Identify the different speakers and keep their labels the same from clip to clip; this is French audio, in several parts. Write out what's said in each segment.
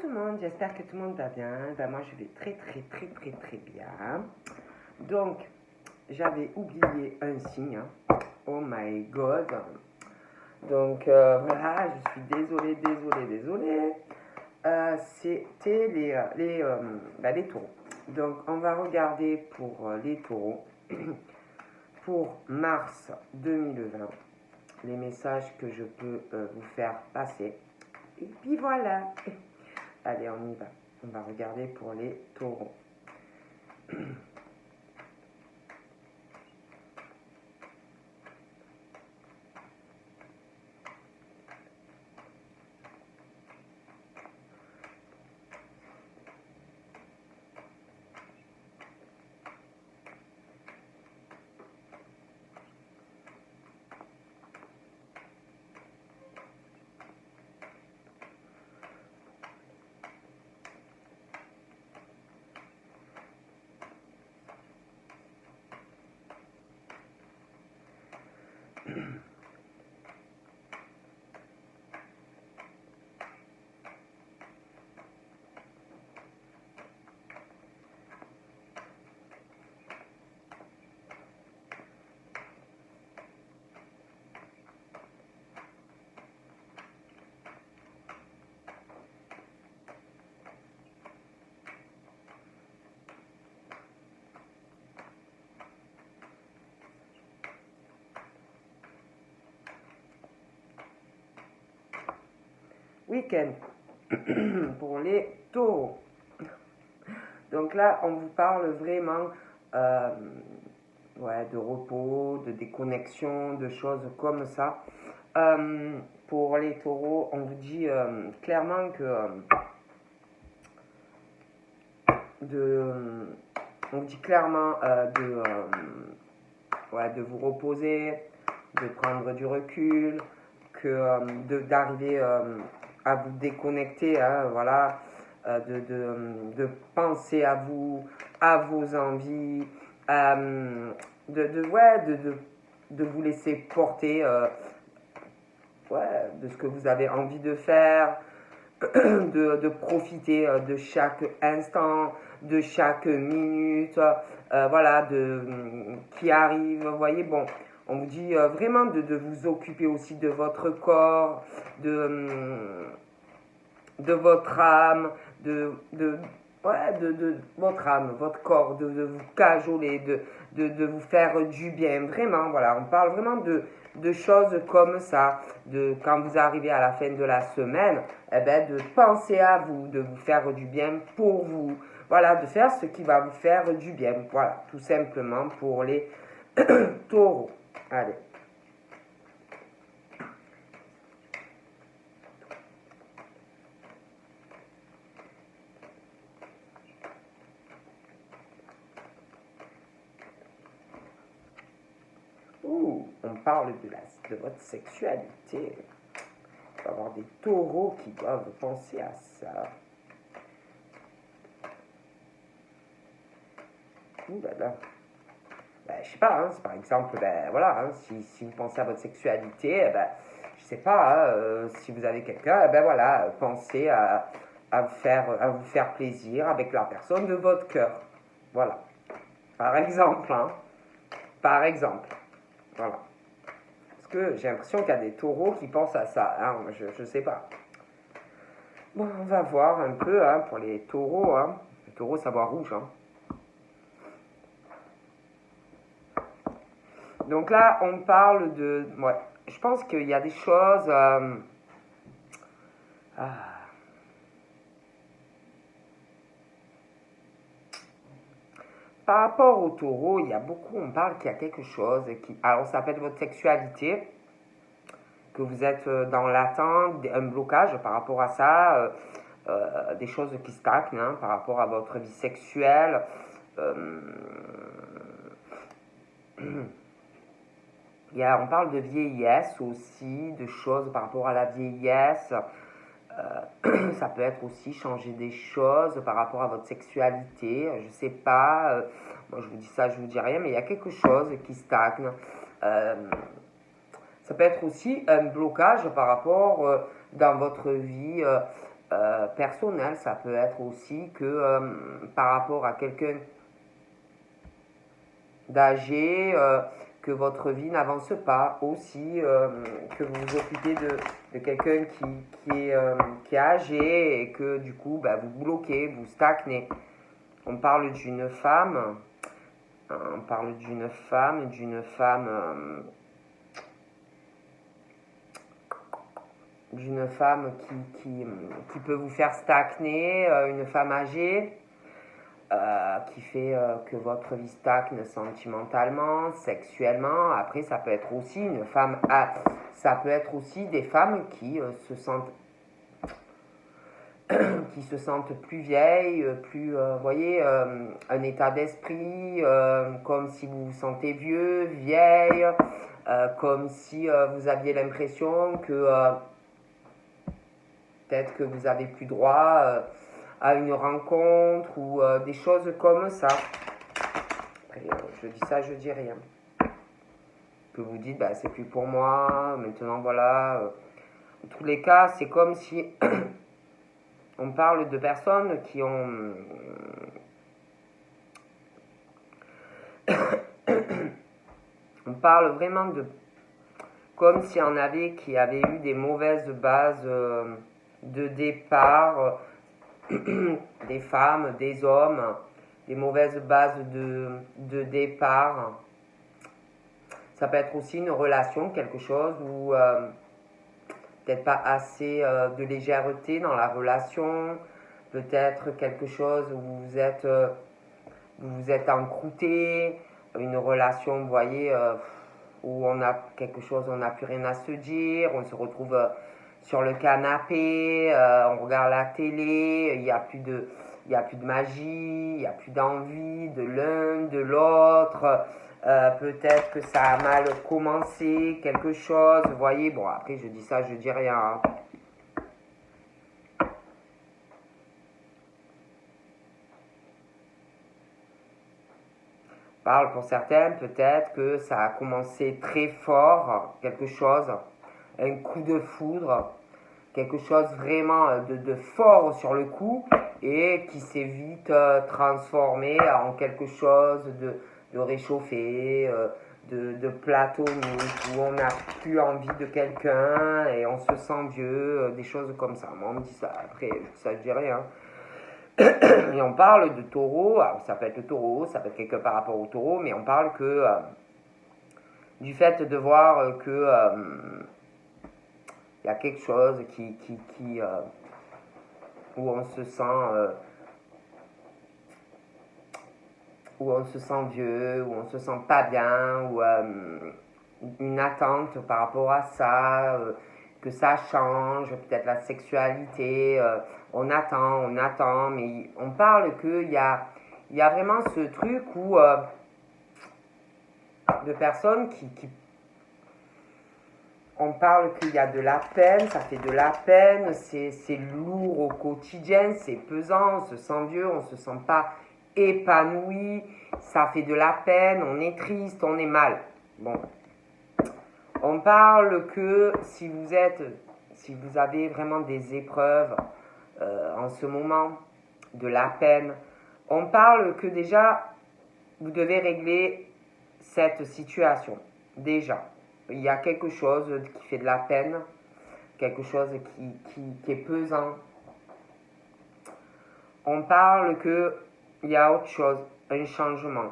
Speaker 1: tout le monde, j'espère que tout le monde va bien. Ben, moi je vais très bien. Donc, j'avais oublié un signe. Oh my god. Donc voilà, je suis désolée. C'était les taureaux. Donc on va regarder pour les taureaux pour mars 2020, les messages que je peux vous faire passer. Et puis voilà. Allez, on y va. On va regarder pour les taureaux. Week-end pour les taureaux. Donc là, on vous parle vraiment de repos, de déconnexion, de choses comme ça. Pour les taureaux, on vous dit clairement que on vous dit clairement de vous reposer, de prendre du recul, d'arriver à vous déconnecter, hein, voilà, de penser à vous, à vos envies, de vous laisser porter de ce que vous avez envie de faire, de profiter de chaque instant, de chaque minute, qui arrive. Vous voyez, bon, on vous dit vraiment de vous occuper aussi de votre corps, de votre âme, de votre âme, votre corps, de vous cajoler, de vous faire du bien. Vraiment, voilà, on parle vraiment de choses comme ça, de quand vous arrivez à la fin de la semaine, de penser à vous, de vous faire du bien pour vous, voilà, de faire ce qui va vous faire du bien, voilà, tout simplement pour les taureaux. Allez. On parle de votre sexualité. Il va y avoir des taureaux qui doivent penser à ça. Je sais pas, hein, par exemple, si vous pensez à votre sexualité, je sais pas, si vous avez quelqu'un, pensez à vous faire plaisir avec la personne de votre cœur. Voilà. Par exemple, Voilà. Parce que j'ai l'impression qu'il y a des taureaux qui pensent à ça. Hein, je sais pas. Bon, on va voir un peu pour les taureaux. Hein. Les taureaux, ça voit rouge. Hein. Donc là, on parle de... Ouais, je pense qu'il y a des choses... Par rapport au taureau, il y a beaucoup, on parle qu'il y a quelque chose qui... Alors, ça peut être votre sexualité, que vous êtes dans l'attente, un blocage par rapport à ça, des choses qui stagnent par rapport à votre vie sexuelle. On parle de vieillesse aussi, de choses par rapport à la vieillesse. Ça peut être aussi changer des choses par rapport à votre sexualité. Je sais pas, moi je vous dis ça, je vous dis rien, mais il y a quelque chose qui stagne. Ça peut être aussi un blocage par rapport dans votre vie personnel, ça peut être aussi que par rapport à quelqu'un d'âgé, que votre vie n'avance pas, aussi que vous vous occupez de quelqu'un qui est âgé et que du coup vous bloquez, vous stagnez. On parle d'une femme, d'une femme qui peut vous faire stagner, une femme âgée, qui fait que votre vie stagne sentimentalement, sexuellement. Après, ça peut être aussi une femme, ça peut être aussi des femmes qui se sentent plus vieilles, plus, voyez, un état d'esprit, comme si vous vous sentez vieux, vieille, comme si vous aviez l'impression que peut-être que vous avez plus droit à une rencontre ou des choses comme ça. Après, je dis ça, je dis rien. Que vous dites, c'est plus pour moi, maintenant voilà. En tous les cas, c'est comme si on parle de personnes qui ont... on parle vraiment de... comme s'il y en avait qui avaient eu des mauvaises bases de départ, des femmes, des hommes, des mauvaises bases de départ. Ça peut être aussi une relation, quelque chose où peut-être pas assez de légèreté dans la relation, peut-être quelque chose où vous êtes encrouté, une relation, vous voyez, où on a quelque chose, on n'a plus rien à se dire, on se retrouve sur le canapé, on regarde la télé, il n'y a plus de magie, il n'y a plus d'envie de l'un, de l'autre. Peut-être que ça a mal commencé, quelque chose, vous voyez. Bon, après, je dis ça, je dis rien. Hein. Parle pour certains, peut-être que ça a commencé très fort, quelque chose, un coup de foudre, quelque chose vraiment de fort sur le coup et qui s'est vite transformé en quelque chose de réchauffé, de platonique, où on n'a plus envie de quelqu'un et on se sent vieux, des choses comme ça. Moi, on me dit ça, après, ça je dis rien. Et on parle de taureau, alors ça peut être le taureau, ça peut être quelque par rapport au taureau, mais on parle que du fait de voir que il y a quelque chose où on se sent vieux, où on se sent pas bien, ou une attente par rapport à ça, que ça change, peut-être la sexualité, on attend, mais on parle qu'il y a vraiment ce truc où de personnes qui on parle qu'il y a de la peine, ça fait de la peine, c'est lourd au quotidien, c'est pesant, on se sent vieux, on se sent pas épanoui, ça fait de la peine, on est triste, on est mal. Bon, on parle que si vous avez vraiment des épreuves en ce moment, de la peine, on parle que déjà, vous devez régler cette situation. Déjà, il y a quelque chose qui fait de la peine, quelque chose qui est pesant. On parle qu'il y a autre chose, un changement.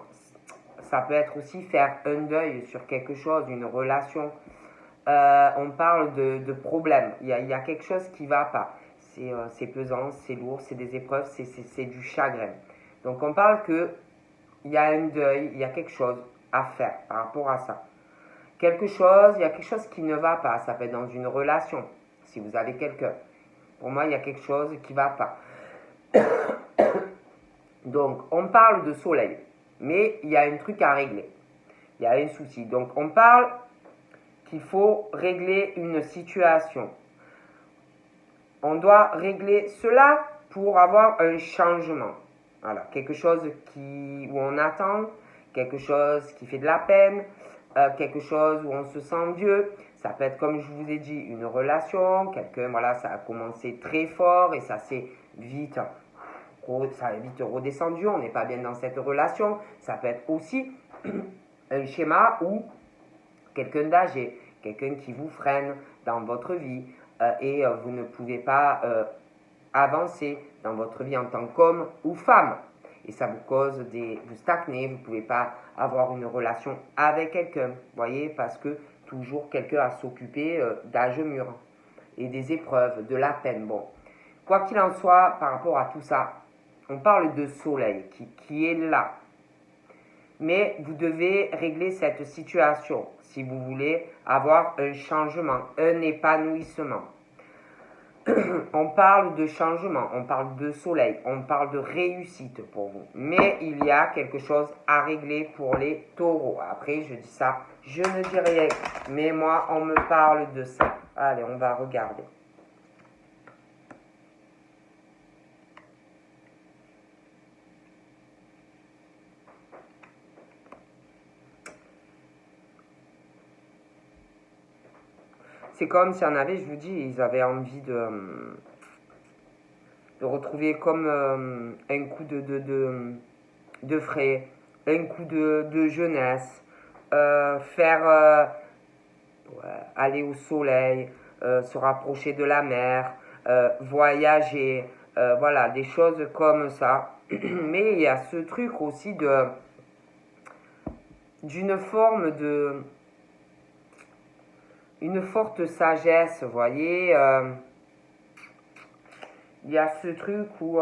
Speaker 1: Ça peut être aussi faire un deuil sur quelque chose, une relation. On parle de problème. Il y a quelque chose qui ne va pas. C'est pesant, c'est lourd, c'est des épreuves, c'est du chagrin. Donc on parle qu'il y a un deuil, il y a quelque chose à faire par rapport à ça. Il y a quelque chose qui ne va pas. Ça peut être dans une relation, si vous avez quelqu'un. Pour moi, il y a quelque chose qui ne va pas. Donc, on parle de soleil, mais il y a un truc à régler. Il y a un souci. Donc, on parle qu'il faut régler une situation. On doit régler cela pour avoir un changement. Voilà, quelque chose où on attend, quelque chose qui fait de la peine, quelque chose où on se sent vieux. Ça peut être, comme je vous ai dit, une relation. Quelqu'un, voilà, ça a commencé très fort et ça s'est vite, redescendu. On n'est pas bien dans cette relation. Ça peut être aussi un schéma où quelqu'un d'âgé, quelqu'un qui vous freine dans votre vie et vous ne pouvez pas avancer dans votre vie en tant qu'homme ou femme. Et ça vous cause vous stagnez, vous ne pouvez pas avoir une relation avec quelqu'un, voyez, parce que toujours quelqu'un à s'occuper d'âge mûr et des épreuves, de la peine. Bon, quoi qu'il en soit, par rapport à tout ça, on parle de soleil qui est là. Mais vous devez régler cette situation si vous voulez avoir un changement, un épanouissement. On parle de changement, on parle de soleil, on parle de réussite pour vous. Mais il y a quelque chose à régler pour les taureaux. Après, je dis ça, je ne dis rien. Mais moi, on me parle de ça. Allez, on va regarder. C'est comme si on avait, je vous dis, ils avaient envie de retrouver comme un coup de frais, un coup de jeunesse, aller au soleil, se rapprocher de la mer, voyager, voilà, des choses comme ça. Mais il y a ce truc aussi d'une forme une forte sagesse, vous voyez. Il y a ce truc où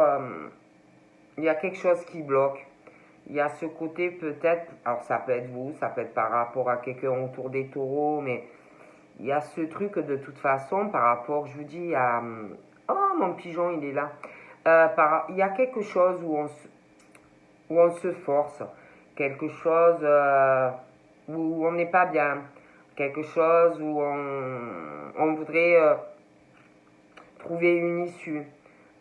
Speaker 1: il y a quelque chose qui bloque. Il y a ce côté peut-être, alors ça peut être vous, ça peut être par rapport à quelqu'un autour des taureaux, mais il y a ce truc de toute façon par rapport, je vous dis, à... Oh, mon pigeon, il est là. Il y a quelque chose où on se force, quelque chose où on n'est pas bien, quelque chose où on voudrait trouver une issue.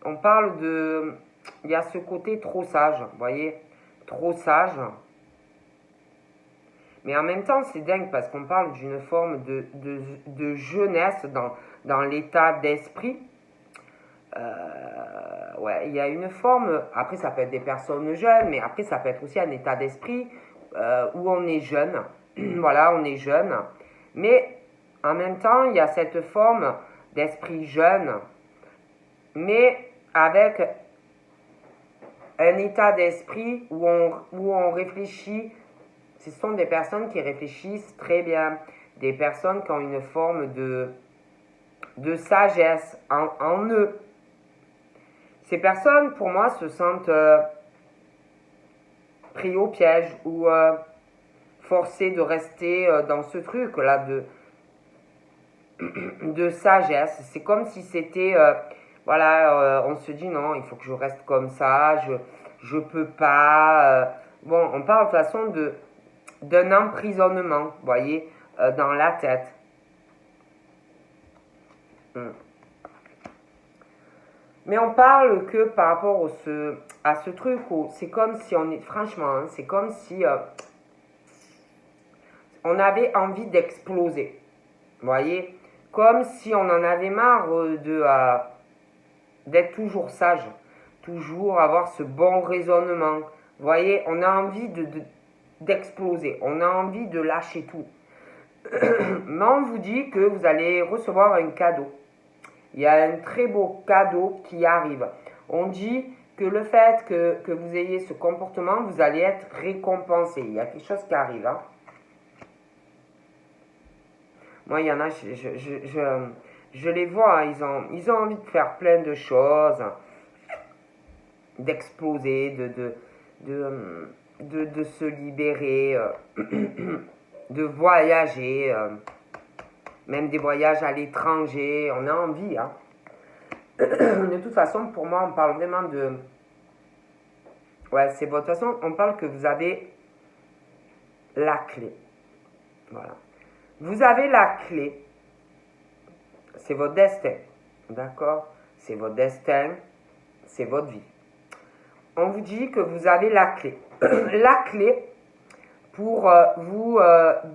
Speaker 1: On parle de... Il y a ce côté trop sage, vous voyez, trop sage. Mais en même temps, c'est dingue parce qu'on parle d'une forme de jeunesse dans l'état d'esprit. Ouais, il y a une forme, après ça peut être des personnes jeunes, mais après ça peut être aussi un état d'esprit où on est jeune. Voilà, on est jeune. Mais en même temps, il y a cette forme d'esprit jeune, mais avec un état d'esprit où on réfléchit. Ce sont des personnes qui réfléchissent très bien, des personnes qui ont une forme de sagesse en eux. Ces personnes, pour moi, se sentent pris au piège ou forcés de rester dans ce truc-là de sagesse. C'est comme si c'était, voilà, on se dit non, il faut que je reste comme ça, je peux pas. Bon, on parle de toute façon d'un emprisonnement, vous voyez, dans la tête. Mais on parle que par rapport à ce truc, c'est comme si on est, franchement, hein, c'est comme si on avait envie d'exploser, vous voyez, comme si on en avait marre d'être toujours sage, toujours avoir ce bon raisonnement. Vous voyez, on a envie d'exploser, on a envie de lâcher tout. Mais on vous dit que vous allez recevoir un cadeau. Il y a un très beau cadeau qui arrive. On dit que le fait que vous ayez ce comportement, vous allez être récompensé. Il y a quelque chose qui arrive. Hein. Moi, il y en a, je les vois, hein, ils ont envie de faire plein de choses, d'exploser, de se libérer, de voyager, même des voyages à l'étranger, on a envie. Hein. De toute façon, pour moi, on parle vraiment de... Ouais, c'est votre façon, on parle que vous avez la clé. Voilà. Vous avez la clé. C'est votre destin. D'accord? C'est votre destin. C'est votre vie. On vous dit que vous avez la clé. La clé pour vous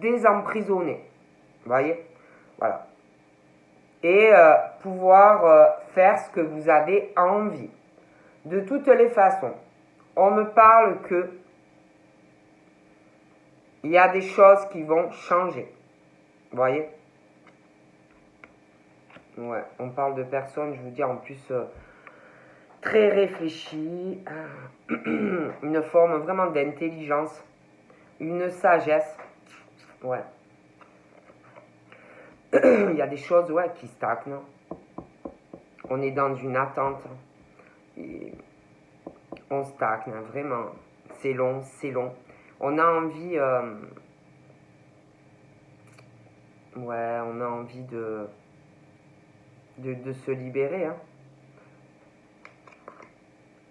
Speaker 1: désemprisonner. Vous voyez? Voilà. Et pouvoir faire ce que vous avez envie. De toutes les façons, on me parle que il y a des choses qui vont changer. Vous voyez? Ouais, on parle de personnes, je vous dis en plus, très réfléchies, une forme vraiment d'intelligence, une sagesse. Ouais. Il y a des choses, ouais, qui stagnent. On est dans une attente. Et on stagne, vraiment. C'est long, c'est long. On a envie... ouais, on a envie de se libérer. Hein.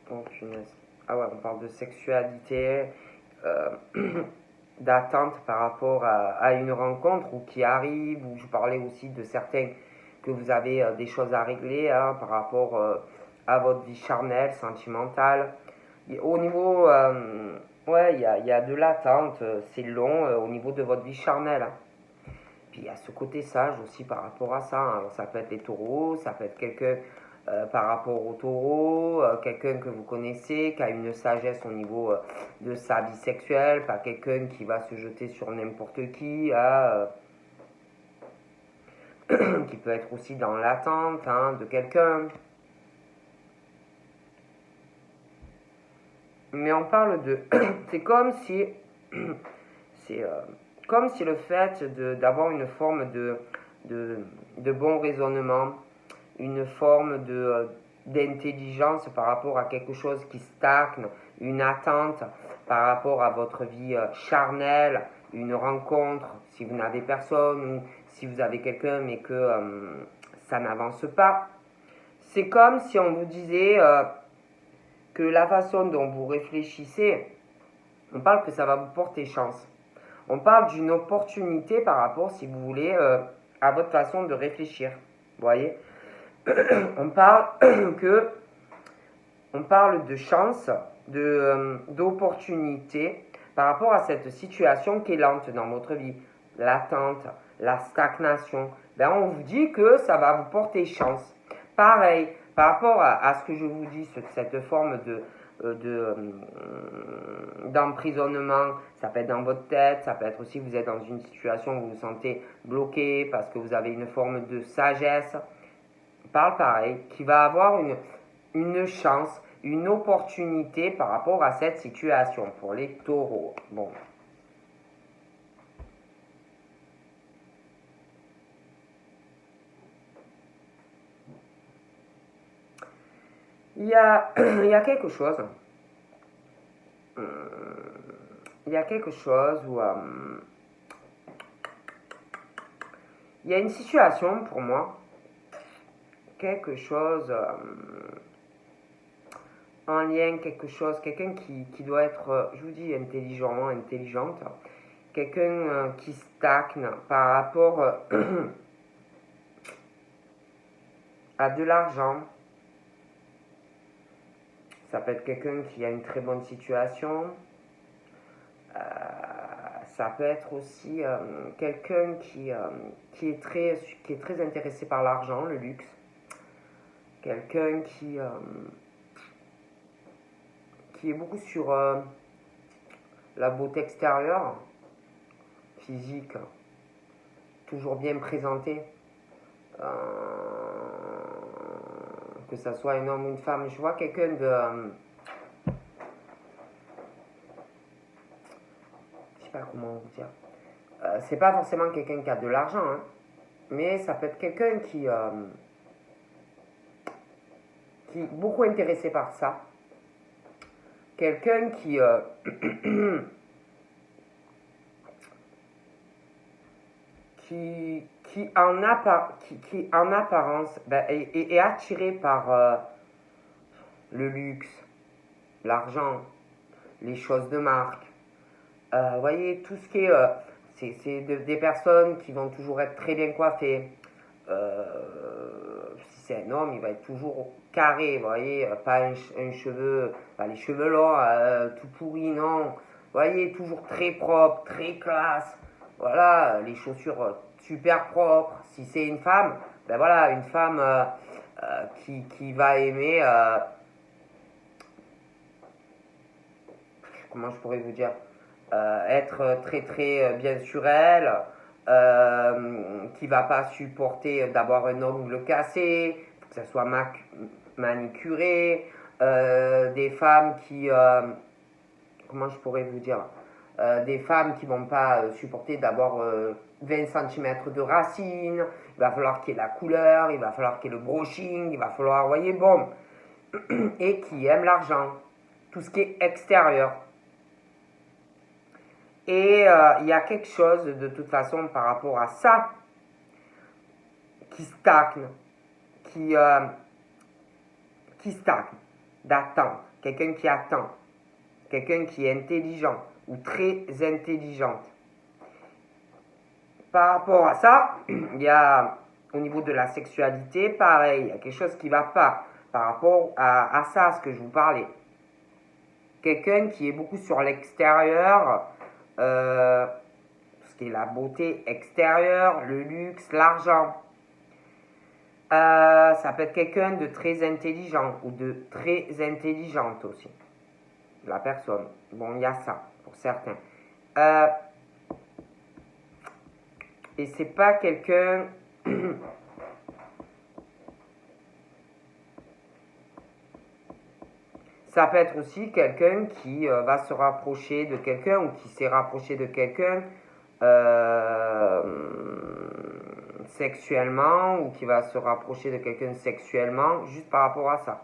Speaker 1: Oh, punaise. Ah ouais, on parle de sexualité, d'attente par rapport à une rencontre ou qui arrive, ou je parlais aussi de certains que vous avez des choses à régler hein, par rapport à votre vie charnelle, sentimentale. Et au niveau, ouais, il y a de l'attente, c'est long au niveau de votre vie charnelle. Hein. Puis il y a ce côté sage aussi par rapport à ça. Hein. Alors, ça peut être les taureaux, ça peut être quelqu'un par rapport aux taureaux, quelqu'un que vous connaissez, qui a une sagesse au niveau de sa vie sexuelle, pas quelqu'un qui va se jeter sur n'importe qui, qui peut être aussi dans l'attente hein, de quelqu'un. Mais on parle de... c'est comme si... c'est comme si le fait d'avoir une forme de bon raisonnement, une forme d'intelligence par rapport à quelque chose qui stagne, une attente par rapport à votre vie charnelle, une rencontre, si vous n'avez personne ou si vous avez quelqu'un mais que ça n'avance pas. C'est comme si on vous disait que la façon dont vous réfléchissez, on parle que ça va vous porter chance. On parle d'une opportunité par rapport, si vous voulez, à votre façon de réfléchir. Vous voyez? On parle on parle de chance, d'opportunité par rapport à cette situation qui est lente dans votre vie. L'attente, la stagnation. Ben, on vous dit que ça va vous porter chance. Pareil, par rapport à ce que je vous dis, cette forme d'emprisonnement, ça peut être dans votre tête, ça peut être aussi vous êtes dans une situation où vous vous sentez bloqué parce que vous avez une forme de sagesse, parle pareil, qui va avoir une chance, une opportunité par rapport à cette situation pour les taureaux. Bon. Il y a, il y a quelque chose. Il y a quelque chose où il y a une situation pour moi, quelque chose en lien, quelque chose, quelqu'un qui doit être, je vous dis, intelligent, intelligente, quelqu'un qui stagne par rapport à de l'argent. Ça peut être quelqu'un qui a une très bonne situation. Ça peut être aussi quelqu'un qui est très intéressé par l'argent, le luxe. Quelqu'un qui est beaucoup sur la beauté extérieure, physique, toujours bien présenté. Que ça soit un homme ou une femme. Je vois quelqu'un de... je sais pas comment vous dire. C'est pas forcément quelqu'un qui a de l'argent, hein, mais ça peut être quelqu'un qui est beaucoup intéressé par ça. Quelqu'un qui... qui en apparence ben, est attiré par le luxe, l'argent, les choses de marque. Vous voyez, tout ce qui est... c'est des personnes qui vont toujours être très bien coiffées. Si c'est un homme, il va être toujours carré, vous voyez, pas un cheveu, pas les cheveux longs, tout pourris, non. Vous voyez, toujours très propre, très classe. Voilà, les chaussures super propre. Si c'est une femme, ben voilà, une femme qui va aimer, comment je pourrais vous dire, être très très bien sur elle, qui va pas supporter d'avoir un ongle cassé, que ça soit manicuré, des femmes qui, comment je pourrais vous dire, des femmes qui vont pas supporter d'avoir 20 cm de racines, il va falloir qu'il y ait la couleur, il va falloir qu'il y ait le brushing, il va falloir, voyez, bon, et qui aiment l'argent, tout ce qui est extérieur. Et il y a quelque chose de toute façon par rapport à ça qui stagne, qui, qui stagne, d'attendre, quelqu'un qui attend, quelqu'un qui est intelligent ou très intelligente. Par rapport à ça, il y a au niveau de la sexualité, pareil, il y a quelque chose qui ne va pas par rapport à ça, ce que je vous parlais. Quelqu'un qui est beaucoup sur l'extérieur, ce qui est la beauté extérieure, le luxe, l'argent. Ça peut être quelqu'un de très intelligent ou de très intelligente aussi. La personne. Bon, il y a ça pour certains. Et c'est pas quelqu'un ça peut être aussi quelqu'un qui va se rapprocher de quelqu'un ou qui s'est rapproché de quelqu'un sexuellement ou qui va se rapprocher de quelqu'un sexuellement juste par rapport à ça.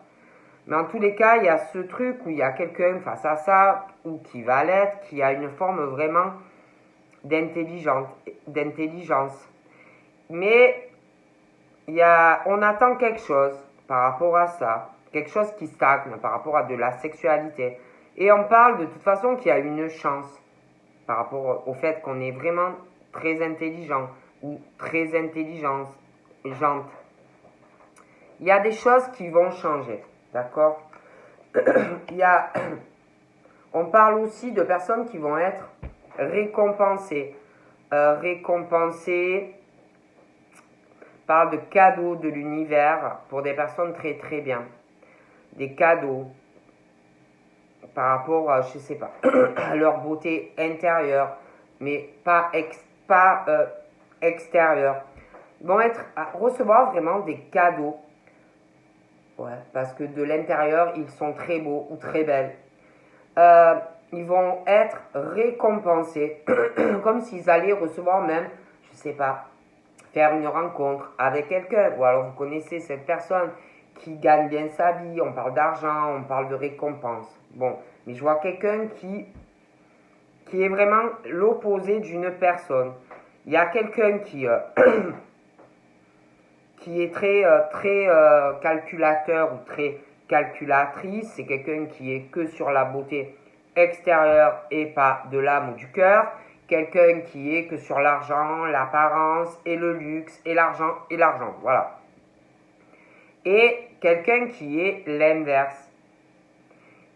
Speaker 1: Mais en tous les cas, il y a ce truc où il y a quelqu'un face à ça ou qui va l'être, qui a une forme vraiment d'intelligence. Mais on attend quelque chose par rapport à ça, quelque chose qui stagne par rapport à de la sexualité. Et on parle de toute façon qu'il y a une chance par rapport au fait qu'on est vraiment très intelligent ou très intelligente. Il y a des choses qui vont changer, d'accord? On parle aussi de personnes qui vont être récompensées. Récompensées parle de cadeaux de l'univers pour des personnes très très bien. Des cadeaux par rapport à, je sais pas, à leur beauté intérieure, mais pas extérieure. Ils vont recevoir vraiment des cadeaux. Ouais, parce que de l'intérieur, ils sont très beaux ou très belles. Ils vont être récompensés, comme s'ils allaient recevoir même, je sais pas, faire une rencontre avec quelqu'un, ou alors vous connaissez cette personne qui gagne bien sa vie, on parle d'argent, on parle de récompense. Bon, mais je vois quelqu'un qui est vraiment l'opposé d'une personne. Il y a quelqu'un qui est très calculateur ou très calculatrice, c'est quelqu'un qui est que sur la beauté extérieure et pas de l'âme ou du cœur. Quelqu'un qui est que sur l'argent, l'apparence et le luxe et l'argent, voilà. Et quelqu'un qui est l'inverse,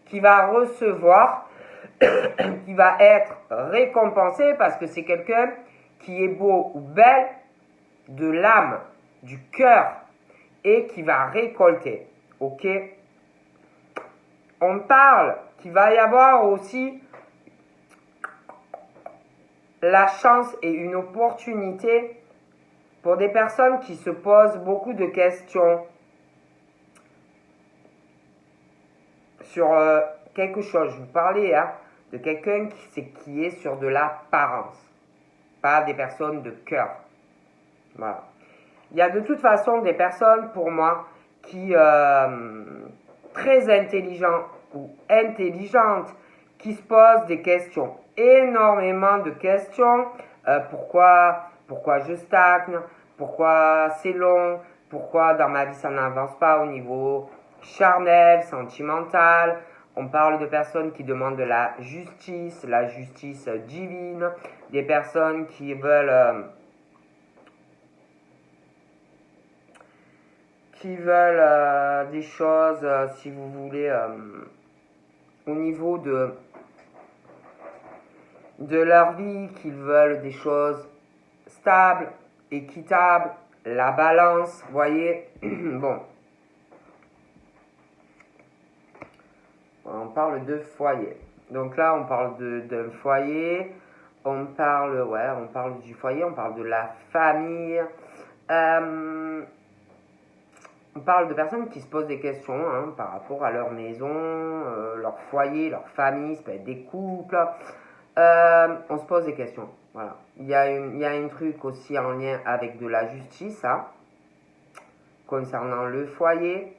Speaker 1: qui va recevoir, qui va être récompensé parce que c'est quelqu'un qui est beau ou belle de l'âme, du cœur et qui va récolter, ok? On parle qu'il va y avoir aussi la chance et une opportunité pour des personnes qui se posent beaucoup de questions sur quelque chose. Je vous parlais de quelqu'un qui est sur de l'apparence, pas des personnes de cœur. Voilà. Il y a de toute façon des personnes, pour moi, qui très intelligents ou intelligentes, qui se posent des questions, énormément de questions. Pourquoi je stagne? Pourquoi c'est long? Pourquoi dans ma vie ça n'avance pas au niveau charnel, sentimental? On parle de personnes qui demandent de la justice divine, des personnes qui veulent des choses, si vous voulez, au niveau de leur vie, qu'ils veulent des choses stables, équitable, la balance, vous voyez. Bon. On parle de foyer. Donc là, on parle d'un foyer. On parle du foyer, on parle de la famille. On parle de personnes qui se posent des questions par rapport à leur maison, leur foyer, leur famille, ça peut être des couples. On se pose des questions. Voilà. Il y a un truc aussi en lien avec de la justice, concernant le foyer.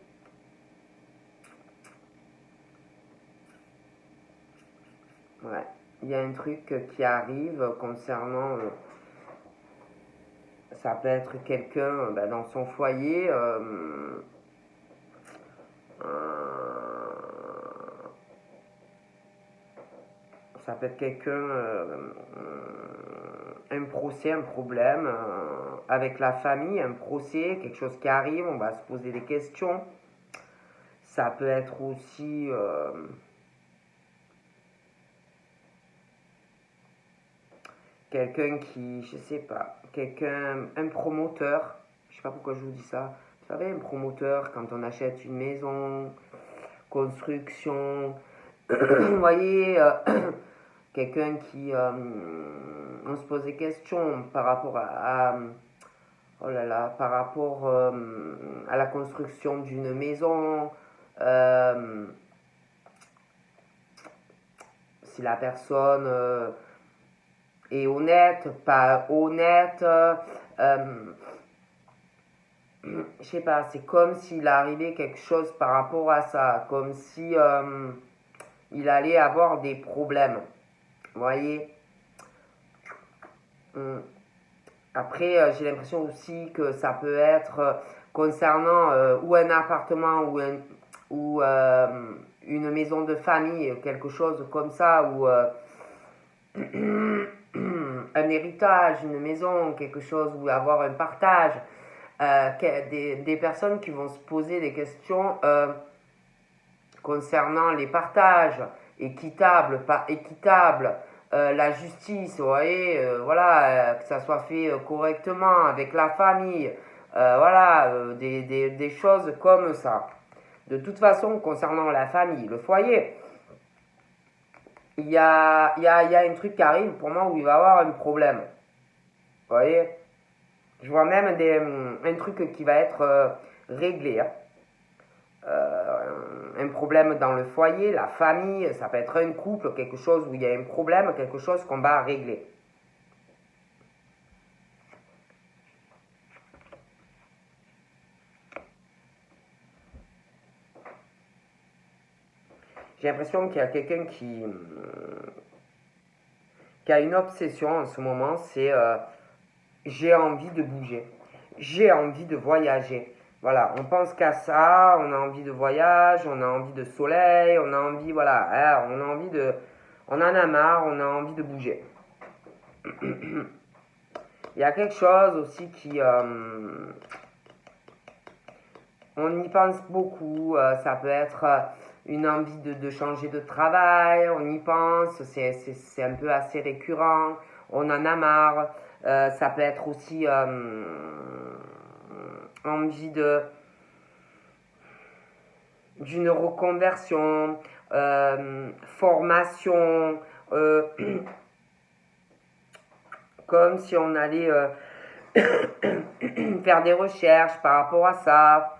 Speaker 1: Ouais. Il y a un truc qui arrive concernant... ça peut être quelqu'un dans son foyer... ça peut être quelqu'un, un procès, un problème avec la famille, un procès, quelque chose qui arrive, on va se poser des questions. Ça peut être aussi quelqu'un qui, je sais pas, un promoteur, je sais pas pourquoi je vous dis ça. Vous savez, un promoteur, quand on achète une maison, construction, vous voyez, quelqu'un qui, on se pose des questions par rapport oh là là, par rapport à la construction d'une maison, si la personne est honnête, pas honnête, je sais pas, c'est comme s'il arrivait quelque chose par rapport à ça, comme si il allait avoir des problèmes. Vous voyez. Après, j'ai l'impression aussi que ça peut être concernant ou un appartement ou une maison de famille, quelque chose comme ça, ou un héritage, une maison, quelque chose, ou avoir un partage. Des personnes qui vont se poser des questions concernant les partages, équitables, pas équitables, la justice, vous voyez, voilà, que ça soit fait correctement avec la famille, voilà, des choses comme ça. De toute façon, concernant la famille, le foyer, il y a un truc qui arrive pour moi où il va y avoir un problème. Vous voyez, je vois même un truc qui va être réglé. Un problème dans le foyer, la famille, ça peut être un couple, quelque chose où il y a un problème, quelque chose qu'on va régler. J'ai l'impression qu'il y a quelqu'un qui a une obsession en ce moment, c'est j'ai envie de bouger, j'ai envie de voyager. Voilà, on pense qu'à ça, on a envie de voyage, on a envie de soleil, on a envie, voilà, on a envie de... On en a marre, on a envie de bouger. Il y a quelque chose aussi qui... on y pense beaucoup, ça peut être une envie de changer de travail, on y pense, c'est un peu assez récurrent, on en a marre. Ça peut être aussi envie d'une reconversion, formation, comme si on allait faire des recherches par rapport à ça,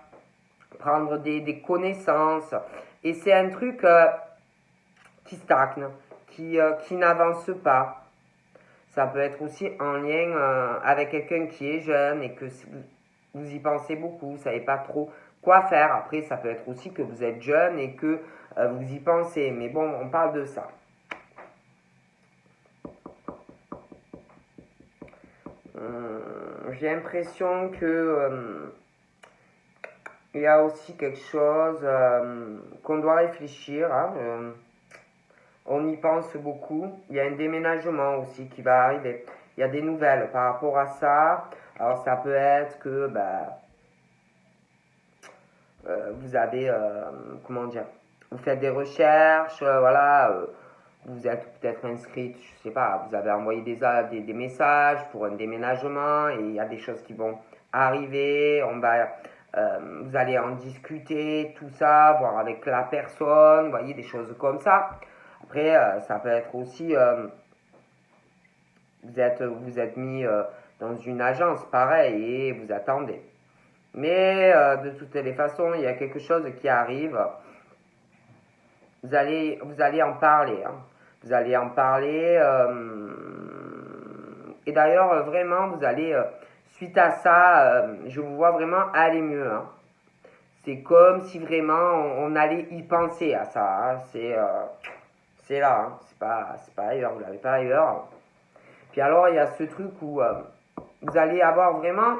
Speaker 1: prendre des connaissances. Et c'est un truc qui stagne, qui n'avance pas. Ça peut être aussi en lien avec quelqu'un qui est jeune et que vous y pensez beaucoup, vous ne savez pas trop quoi faire. Après, ça peut être aussi que vous êtes jeune et que vous y pensez. Mais bon, on parle de ça. J'ai l'impression que il y a aussi quelque chose qu'on doit réfléchir. On y pense beaucoup. Il y a un déménagement aussi qui va arriver. Il y a des nouvelles par rapport à ça. Alors ça peut être que vous avez, comment dire, vous faites des recherches, voilà, vous êtes peut-être inscrite, je sais pas, vous avez envoyé des messages pour un déménagement et il y a des choses qui vont arriver, vous allez en discuter, tout ça, voir avec la personne, vous voyez, des choses comme ça. Après, ça peut être aussi, vous êtes mis dans une agence, pareil, et vous attendez. Mais de toutes les façons, il y a quelque chose qui arrive. Vous allez en parler. Hein. Vous allez en parler. Et d'ailleurs, vraiment, vous allez, suite à ça, je vous vois vraiment aller mieux. Hein. C'est comme si vraiment on allait y penser à ça. Hein. C'est là. Hein. C'est pas ailleurs. Vous l'avez pas ailleurs. Puis alors, il y a ce truc où vous allez avoir vraiment.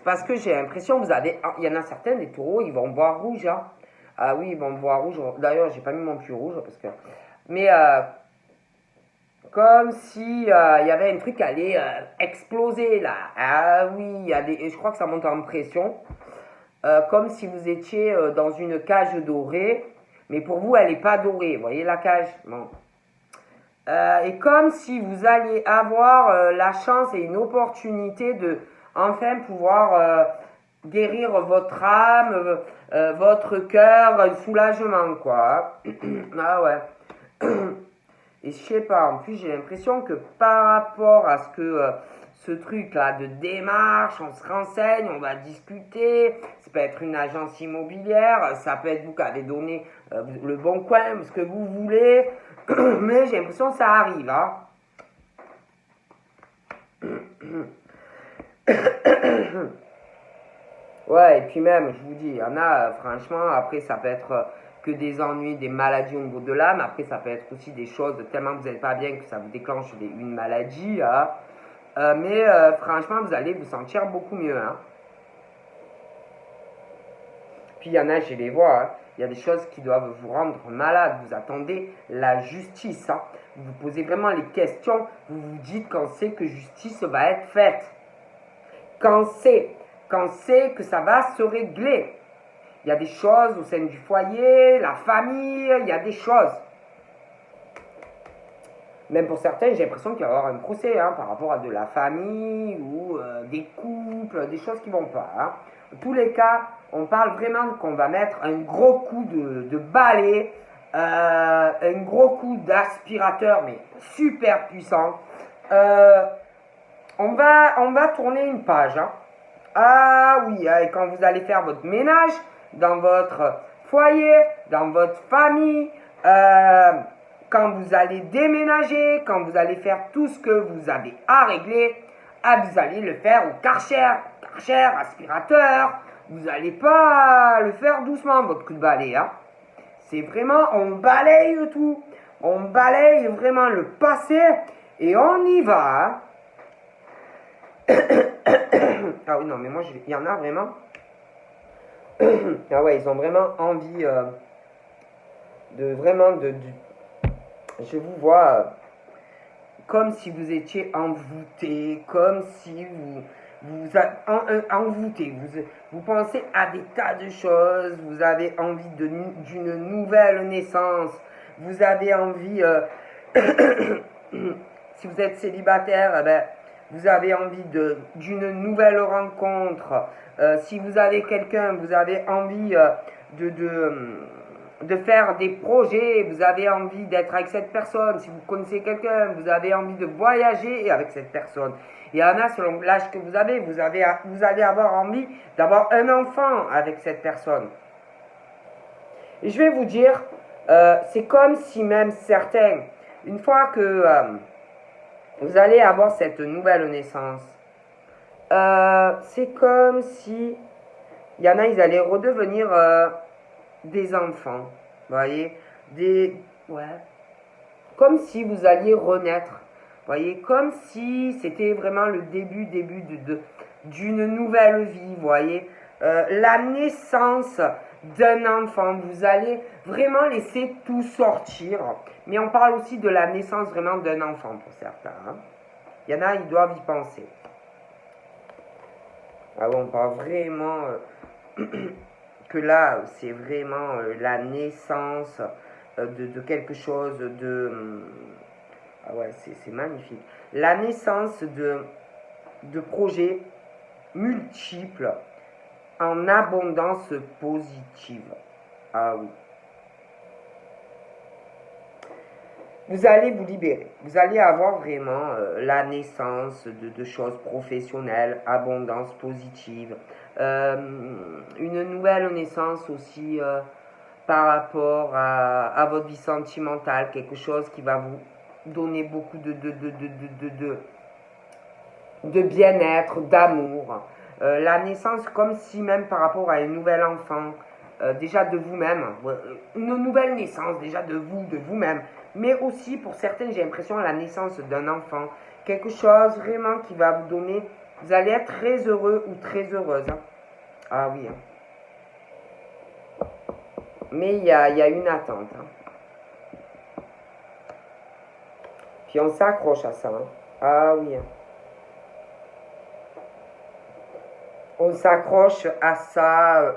Speaker 1: Parce que j'ai l'impression, il y en a certains des taureaux, ils vont boire rouge. Hein. Ah oui, ils vont boire rouge. D'ailleurs, j'ai pas mis mon puits rouge parce que. Mais comme si il y avait un truc qui allait exploser là. Ah oui, je crois que ça monte en pression. Comme si vous étiez dans une cage dorée, mais pour vous, elle n'est pas dorée. Vous voyez la cage? Bon. Et comme si vous alliez avoir la chance et une opportunité de enfin pouvoir guérir votre âme, votre cœur, un soulagement, quoi. Ah ouais. Et je sais pas, en plus j'ai l'impression que par rapport à ce que ce truc-là de démarche, on se renseigne, on va discuter, ça peut être une agence immobilière, ça peut être vous qui avez donné le bon coin, ce que vous voulez, mais j'ai l'impression que ça arrive. Hein. Ouais, et puis même, je vous dis, il y en a, franchement, après, ça peut être que des ennuis, des maladies au niveau de l'âme. Après, ça peut être aussi des choses tellement vous n'êtes pas bien que ça vous déclenche une maladie. Hein. Mais franchement, vous allez vous sentir beaucoup mieux. Hein. Puis il y en a, je les vois, hein. Il y a des choses qui doivent vous rendre malade. Vous attendez la justice. Hein. Vous vous posez vraiment les questions. Vous vous dites quand c'est que justice va être faite. Quand c'est que ça va se régler. Il y a des choses au sein du foyer, la famille, il y a des choses. Même pour certains, j'ai l'impression qu'il va y avoir un procès hein, par rapport à de la famille ou des couples, des choses qui ne vont pas. Hein. En tous les cas, on parle vraiment qu'on va mettre un gros coup de balai, un gros coup d'aspirateur, mais super puissant. On va tourner une page. Hein. Ah oui, et quand vous allez faire votre ménage dans votre foyer, dans votre famille, quand vous allez déménager, quand vous allez faire tout ce que vous avez à régler, vous allez le faire au Karcher, aspirateur. Vous n'allez pas le faire doucement, votre coup de balai. Hein. C'est vraiment, on balaye tout. On balaye vraiment le passé et on y va. Hein. Ah oui, non, mais moi, il y en a vraiment. Ah ouais, ils ont vraiment envie je vous vois comme si vous étiez envoûté, comme si vous envoûté. Vous pensez à des tas de choses, vous avez envie d'une nouvelle naissance, vous avez envie, si vous êtes célibataire, eh ben, vous avez envie d'une nouvelle rencontre. Si vous avez quelqu'un, vous avez envie de faire des projets, vous avez envie d'être avec cette personne. Si vous connaissez quelqu'un, vous avez envie de voyager avec cette personne. Il y en a, selon l'âge que vous allez avoir envie d'avoir un enfant avec cette personne. Et je vais vous dire, c'est comme si même certains, une fois que vous allez avoir cette nouvelle naissance, c'est comme si il y en a, ils allaient redevenir des enfants, vous voyez, ouais, comme si vous alliez renaître, vous voyez, comme si c'était vraiment le début d'une nouvelle vie, vous voyez, la naissance d'un enfant, vous allez vraiment laisser tout sortir, mais on parle aussi de la naissance vraiment d'un enfant pour certains, hein. Il y en a, ils doivent y penser. Ah ouais, on parle vraiment que là, c'est vraiment la naissance de quelque chose, ah ouais, c'est magnifique. La naissance de projets multiples en abondance positive. Ah oui. Vous allez vous libérer. Vous allez avoir vraiment la naissance de choses professionnelles, abondance positive, une nouvelle naissance aussi par rapport à votre vie sentimentale, quelque chose qui va vous donner beaucoup de bien-être, d'amour. La naissance, comme si même par rapport à un nouvel enfant, déjà de vous-même, une nouvelle naissance déjà de vous, de vous-même, mais aussi pour certaines, j'ai l'impression, la naissance d'un enfant, quelque chose vraiment qui va vous donner, vous allez être très heureux ou très heureuse. Hein. Ah oui. Hein. Mais il y a une attente. Hein. Puis on s'accroche à ça. Hein. Ah oui. Hein. On s'accroche à ça.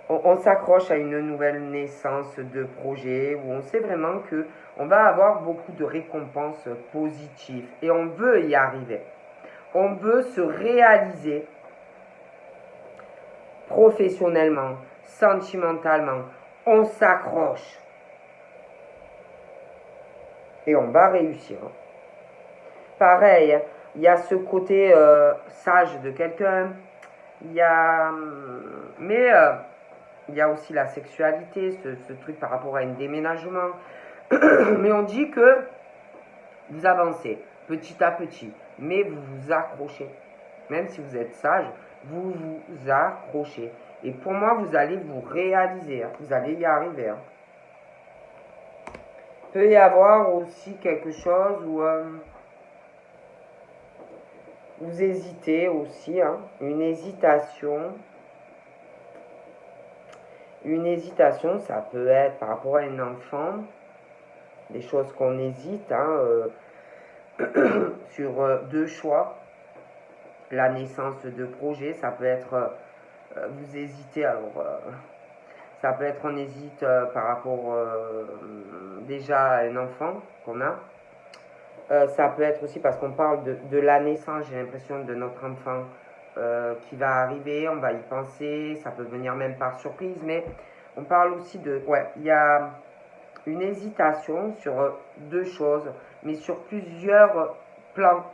Speaker 1: On s'accroche à une nouvelle naissance de projet où on sait vraiment que on va avoir beaucoup de récompenses positives et on veut y arriver. On veut se réaliser professionnellement, sentimentalement. On s'accroche et on va réussir. Pareil, il y a ce côté sage de quelqu'un. Il y a, mais il y a aussi la sexualité, ce truc par rapport à un déménagement. Mais on dit que vous avancez petit à petit, mais vous vous accrochez. Même si vous êtes sage, vous vous accrochez. Et pour moi, vous allez vous réaliser, hein. Vous allez y arriver. Hein. Il peut y avoir aussi quelque chose où vous hésitez aussi, hein. Une hésitation. Une hésitation, ça peut être par rapport à un enfant, des choses qu'on hésite hein, sur deux choix. La naissance de projet, ça peut être, vous hésitez, alors ça peut être on hésite par rapport déjà à un enfant qu'on a. Ça peut être aussi parce qu'on parle de la naissance, j'ai l'impression, de notre enfant qui va arriver, on va y penser, ça peut venir même par surprise, mais on parle aussi de, ouais, il y a une hésitation sur deux choses, mais sur plusieurs plans,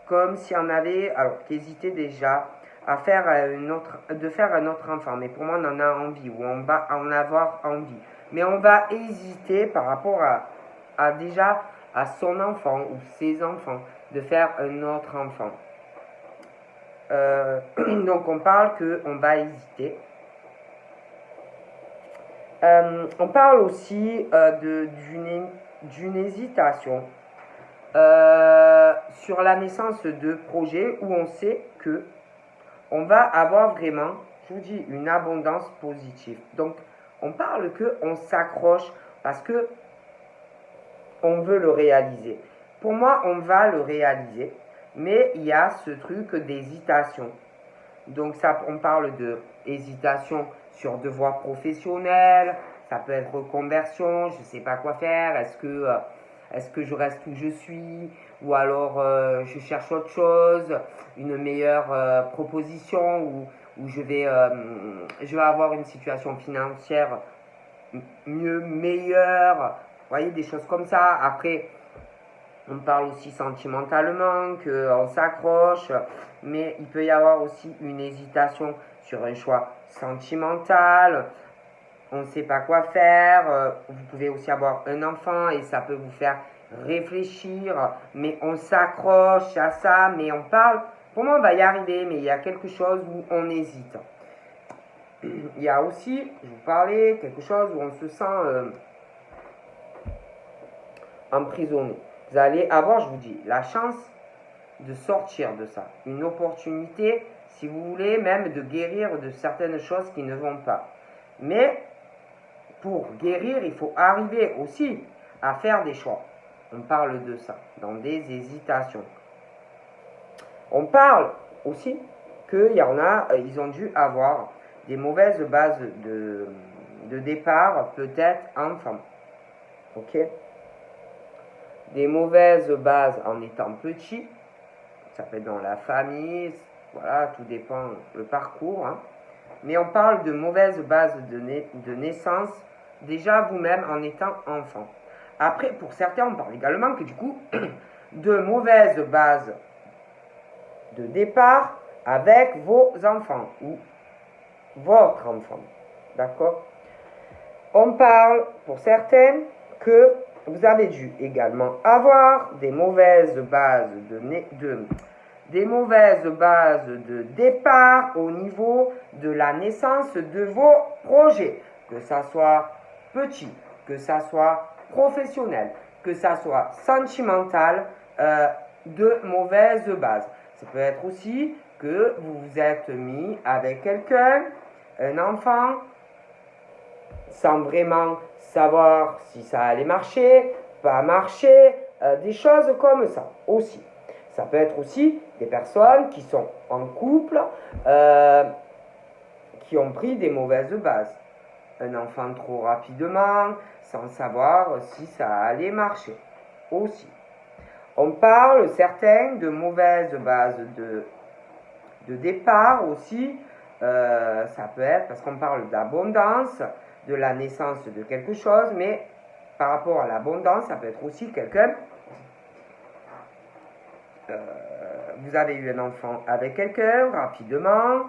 Speaker 1: comme si on avait, alors qu'hésitait déjà à faire de faire un autre enfant, mais pour moi on en a envie, ou on va en avoir envie, mais on va hésiter par rapport à déjà à son enfant ou ses enfants de faire un autre enfant. Donc on parle qu'on va hésiter. On parle aussi d'une hésitation sur la naissance de projets où on sait que on va avoir vraiment, je vous dis, une abondance positive. Donc on parle qu'on s'accroche parce que on veut le réaliser. Pour moi, on va le réaliser, mais il y a ce truc d'hésitation. Donc ça, on parle de hésitation sur devoir professionnel, ça peut être reconversion, je ne sais pas quoi faire, est-ce que je reste où je suis, ou alors je cherche autre chose, une meilleure proposition, où je vais avoir une situation financière mieux, meilleure, vous voyez, des choses comme ça. Après, on parle aussi sentimentalement, qu'on s'accroche, mais il peut y avoir aussi une hésitation sur un choix sentimental. On ne sait pas quoi faire. Vous pouvez aussi avoir un enfant et ça peut vous faire réfléchir, mais on s'accroche à ça, mais on parle. Pour moi, on va y arriver, mais il y a quelque chose où on hésite. Il y a aussi, je vous parlais, quelque chose où on se sent emprisonné. Vous allez avoir, je vous dis, la chance de sortir de ça. Une opportunité, si vous voulez, même de guérir de certaines choses qui ne vont pas. Mais pour guérir, il faut arriver aussi à faire des choix. On parle de ça, dans des hésitations. On parle aussi qu'il y en a, ils ont dû avoir des mauvaises bases de départ peut être enfant. Ok? Des mauvaises bases en étant petit, ça peut être dans la famille, voilà, tout dépend le parcours. Hein. Mais on parle de mauvaises bases de naissance, déjà vous-même en étant enfant. Après, pour certains, on parle également que du coup, de mauvaises bases de départ avec vos enfants ou votre enfant. D'accord? On parle pour certaines que vous avez dû également avoir des mauvaises bases des mauvaises bases de départ au niveau de la naissance de vos projets, que ça soit petit, que ça soit professionnel, que ça soit sentimental, de mauvaises bases. Ça peut être aussi que vous vous êtes mis avec quelqu'un, un enfant, sans vraiment savoir si ça allait marcher, pas marcher, des choses comme ça aussi. Ça peut être aussi des personnes qui sont en couple, qui ont pris des mauvaises bases. Un enfant trop rapidement, sans savoir si ça allait marcher aussi. On parle certains de mauvaises bases de départ aussi. Ça peut être parce qu'on parle d'abondance, de la naissance de quelque chose, mais par rapport à l'abondance, ça peut être aussi quelqu'un. Vous avez eu un enfant avec quelqu'un rapidement.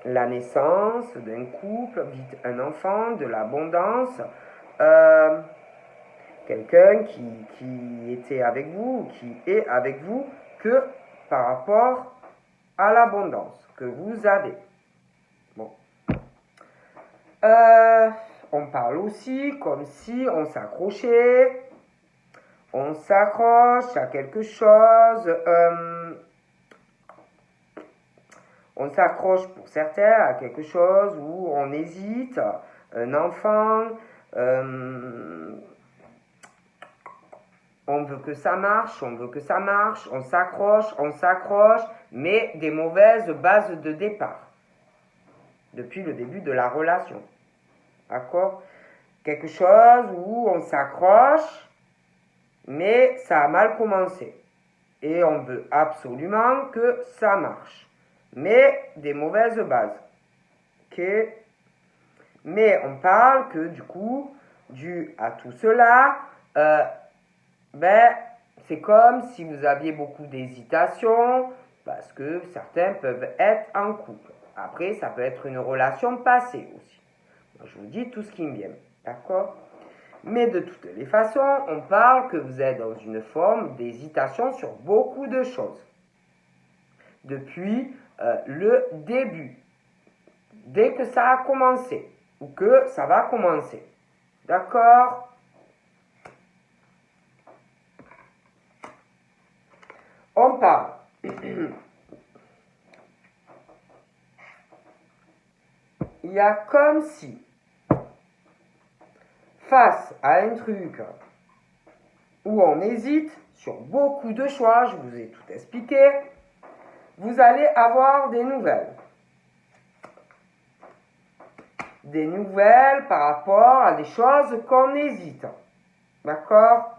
Speaker 1: La naissance d'un couple, vite un enfant, de l'abondance. Quelqu'un qui était avec vous, qui est avec vous, que par rapport à l'abondance que vous avez. Bon. On parle aussi comme si on s'accrochait, on s'accroche à quelque chose, on s'accroche pour certains à quelque chose où on hésite, un enfant, on veut que ça marche, on veut que ça marche, on s'accroche, mais des mauvaises bases de départ depuis le début de la relation. D'accord? Quelque chose où on s'accroche, mais ça a mal commencé. Et on veut absolument que ça marche. Mais des mauvaises bases. Ok? Mais on parle que du coup, dû à tout cela, c'est comme si vous aviez beaucoup d'hésitation, parce que certains peuvent être en couple. Après, ça peut être une relation passée aussi. Je vous dis tout ce qui me vient, d'accord? Mais de toutes les façons, on parle que vous êtes dans une forme d'hésitation sur beaucoup de choses. Depuis le début, dès que ça a commencé, ou que ça va commencer. D'accord? On parle. Il y a comme si, face à un truc où on hésite sur beaucoup de choix, je vous ai tout expliqué, vous allez avoir des nouvelles. Des nouvelles par rapport à des choses qu'on hésite. D'accord?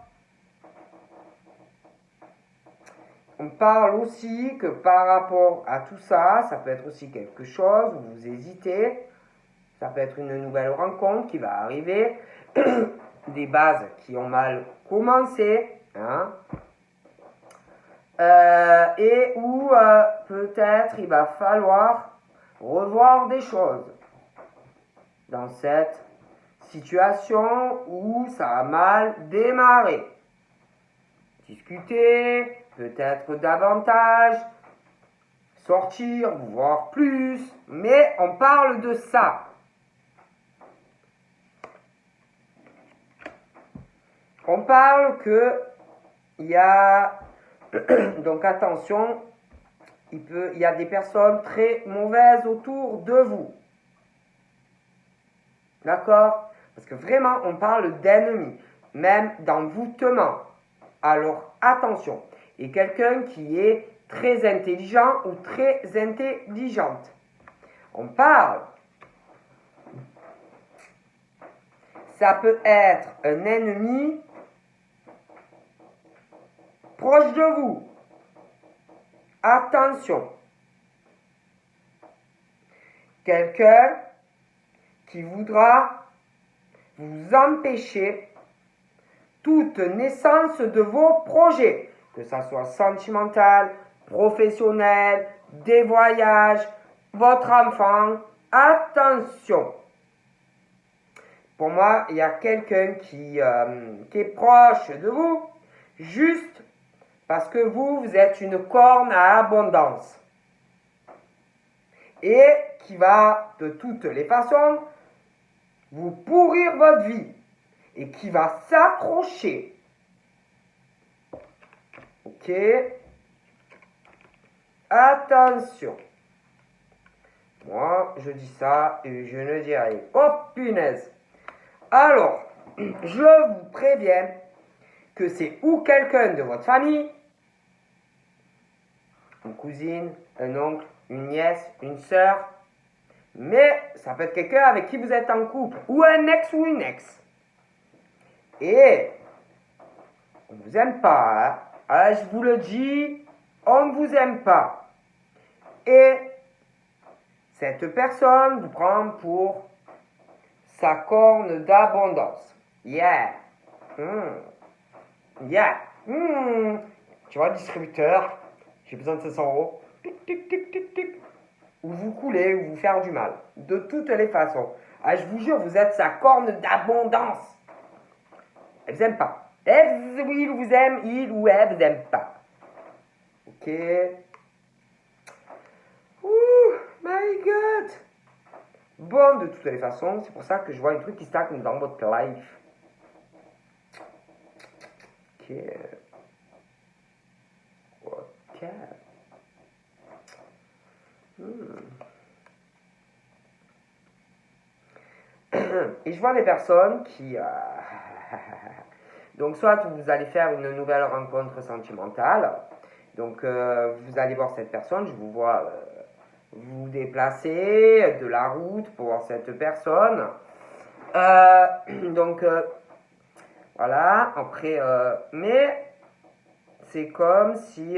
Speaker 1: On parle aussi que par rapport à tout ça, ça peut être aussi quelque chose où vous hésitez. Ça peut être une nouvelle rencontre qui va arriver. Des bases qui ont mal commencé. Hein? Et où peut-être il va falloir revoir des choses dans cette situation où ça a mal démarré. Discuter, peut-être davantage, sortir, voir plus, mais on parle de ça. On parle que il y a, donc attention, il y a des personnes très mauvaises autour de vous. D'accord? Parce que vraiment, on parle d'ennemis, même d'envoûtement. Alors, attention. Et quelqu'un qui est très intelligent ou très intelligente. On parle. Ça peut être un ennemi proche de vous. Attention. Quelqu'un qui voudra vous empêcher toute naissance de vos projets, que ça soit sentimental, professionnel, des voyages, votre enfant. Attention. Pour moi, il y a quelqu'un qui est proche de vous, juste parce que vous êtes une corne à abondance. Et qui va, de toutes les façons, vous pourrir votre vie. Et qui va s'accrocher. Ok? Attention. Moi, je dis ça et je ne dis rien. Oh, punaise. Alors, je vous préviens que c'est ou quelqu'un de votre famille, une cousine, un oncle, une nièce, une sœur, mais ça peut être quelqu'un avec qui vous êtes en couple, ou un ex ou une ex. Et on ne vous aime pas, hein? Ah, je vous le dis, on ne vous aime pas. Et cette personne vous prend pour sa corne d'abondance. Yeah. Yeah. Tu vois, distributeur, j'ai besoin de 500 euros. Tic, tic, tic, tic, tic. Ou vous couler, ou vous faire du mal. De toutes les façons. Ah, je vous jure, vous êtes sa corne d'abondance. Elle vous aime pas. Oui, il vous aime, il ou elle vous aime pas. Ok. Ouh, my God. Bon, de toutes les façons, c'est pour ça que je vois un truc qui stagne dans votre life. Ok. Ok. Et je vois des personnes qui... Donc, soit vous allez faire une nouvelle rencontre sentimentale. Donc, vous allez voir cette personne. Je vous vois vous déplacer de la route pour voir cette personne. Donc, voilà. Après, mais c'est comme si,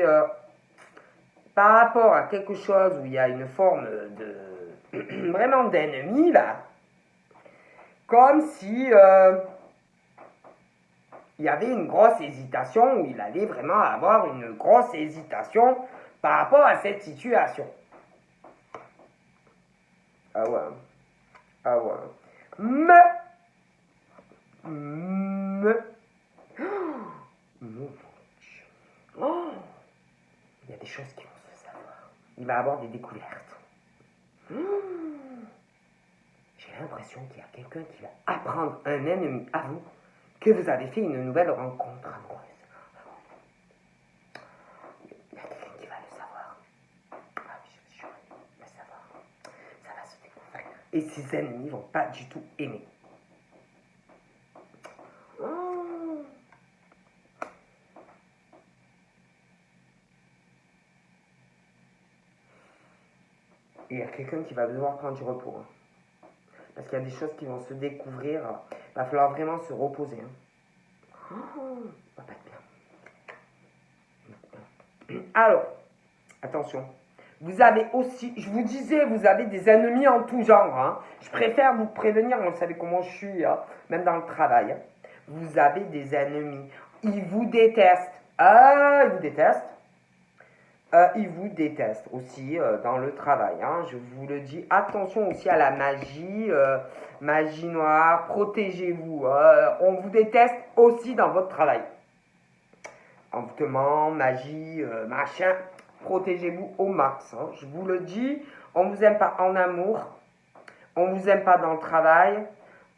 Speaker 1: par rapport à quelque chose où il y a une forme de... vraiment d'ennemi, là, comme si il y avait une grosse hésitation, où il allait vraiment avoir une grosse hésitation par rapport à cette situation. Ah ouais. Ah ouais. Oh, il y a des choses qui vont se savoir. Il va avoir des découvertes. J'ai l'impression qu'il y a quelqu'un qui va apprendre un ennemi à vous que vous avez fait une nouvelle rencontre amoureuse. Il y a quelqu'un qui va le savoir. Ah oui, je vais le savoir. Ça va se découvrir. Et ses ennemis vont pas du tout aimer. Il y a quelqu'un qui va devoir prendre du repos. Hein. Parce qu'il y a des choses qui vont se découvrir. Il va falloir vraiment se reposer. Hein. Ça va pas être bien. Alors, attention. Vous avez aussi, je vous disais, vous avez des ennemis en tout genre. Hein. Je préfère vous prévenir, vous savez comment je suis, hein, même dans le travail. Hein. Vous avez des ennemis. Ils vous détestent. Ah, ils vous détestent. Ils vous détestent aussi dans le travail. Hein. Je vous le dis, attention aussi à la magie, magie noire, protégez-vous. On vous déteste aussi dans votre travail. Envoûtement, magie, machin, protégez-vous au max. Hein. Je vous le dis, on ne vous aime pas en amour, on ne vous aime pas dans le travail.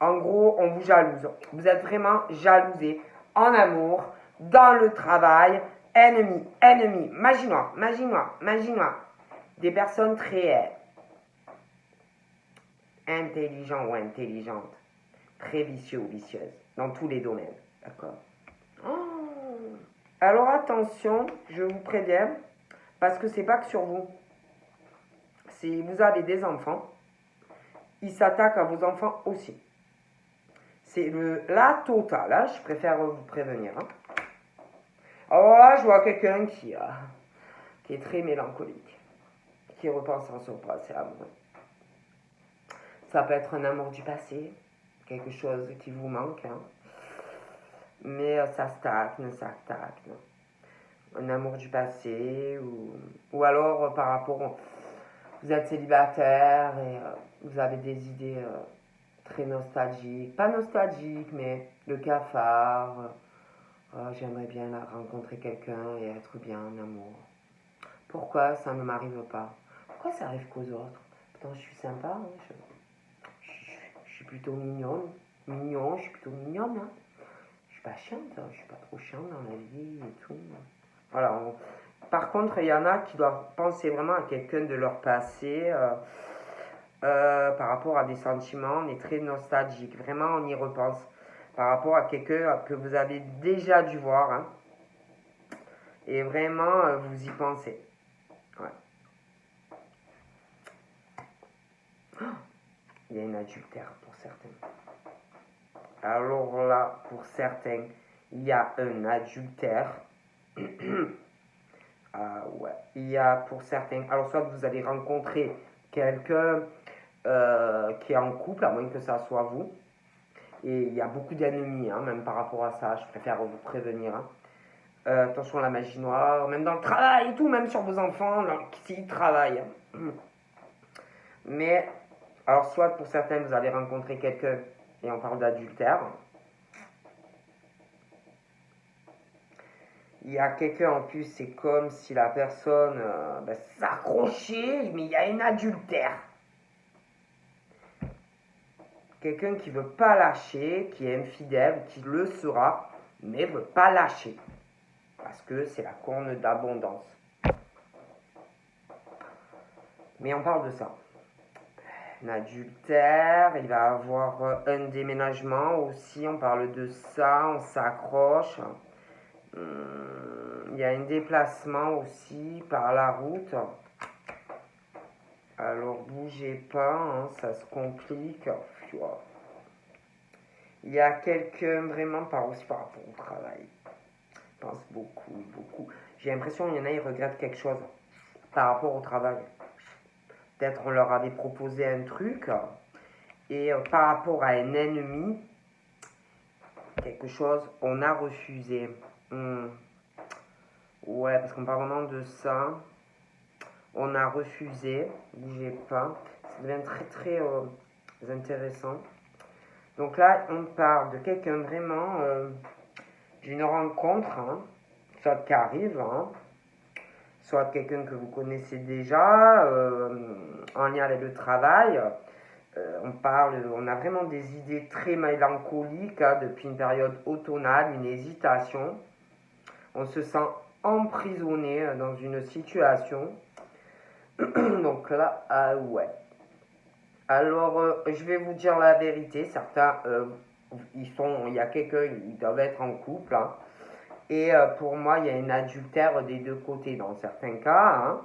Speaker 1: En gros, on vous jalouse. Vous êtes vraiment jalousé en amour, dans le travail. Ennemi, magie noire. Des personnes très intelligentes ou intelligentes, très vicieux ou vicieuses, dans tous les domaines. D'accord? Alors attention, je vous préviens, Parce que c'est pas que sur vous. Si vous avez des enfants, ils s'attaquent à vos enfants aussi. C'est la totale, hein, je préfère vous prévenir. Hein. Alors là, je vois quelqu'un qui est très mélancolique, qui repense à son passé amoureux. Ça peut être un amour du passé, quelque chose qui vous manque, hein. Mais ça stagne. Un amour du passé, ou alors par rapport, vous êtes célibataire et vous avez des idées très nostalgiques, pas nostalgiques, mais le cafard, j'aimerais bien rencontrer quelqu'un et être bien en amour. Pourquoi ça ne m'arrive pas? Pourquoi ça arrive qu'aux autres? Pourtant je suis sympa, hein, je suis plutôt mignonne, je suis plutôt mignonne, hein. Je suis pas chiante, hein, je suis pas trop chiante dans la vie et tout. Voilà. Par contre, il y en a qui doivent penser vraiment à quelqu'un de leur passé par rapport à des sentiments. On est très nostalgique. Vraiment, on y repense. Par rapport à quelqu'un que vous avez déjà dû voir. Hein, et vraiment, vous y pensez. Ouais. Il y a un adultère pour certains. Alors là, pour certains, il y a un adultère. Ah ouais. Il y a pour certains. Alors, soit vous allez rencontrer quelqu'un qui est en couple, à moins que ça soit vous. Et il y a beaucoup d'ennemis, hein, même par rapport à ça. Je préfère vous prévenir. Hein. Attention à la magie noire, même dans le travail et tout, même sur vos enfants, s'ils travaillent. Hein. Mais, alors, soit pour certains, vous allez rencontrer quelqu'un, et on parle d'adultère. Il y a quelqu'un en plus, c'est comme si la personne s'accrochait, mais il y a un adultère. Quelqu'un qui ne veut pas lâcher, qui est infidèle, qui le sera, mais ne veut pas lâcher. Parce que c'est la corne d'abondance. Mais on parle de ça. Un adultère, il va avoir un déménagement aussi, on parle de ça, on s'accroche. Il y a un déplacement aussi par la route. Alors bougez pas, hein, ça se complique. Il y a quelqu'un vraiment aussi par rapport au travail. Je pense beaucoup. J'ai l'impression qu'il y en a, ils regrettent quelque chose par rapport au travail. Peut-être on leur avait proposé un truc et par rapport à un ennemi, quelque chose, on a refusé. Ouais, parce qu'on parle vraiment de ça. On a refusé, bougez pas. Ça devient très intéressant. Donc là, on parle de quelqu'un vraiment d'une rencontre, hein, soit qui arrive, hein, soit quelqu'un que vous connaissez déjà, en lien avec le travail. On a vraiment des idées très mélancoliques hein, depuis une période automnale, une hésitation. On se sent emprisonné dans une situation. Donc là, ah ouais. Alors, je vais vous dire la vérité. Certains, il y a quelqu'un, ils doivent être en couple. Hein, et pour moi, il y a un adultère des deux côtés dans certains cas. Hein.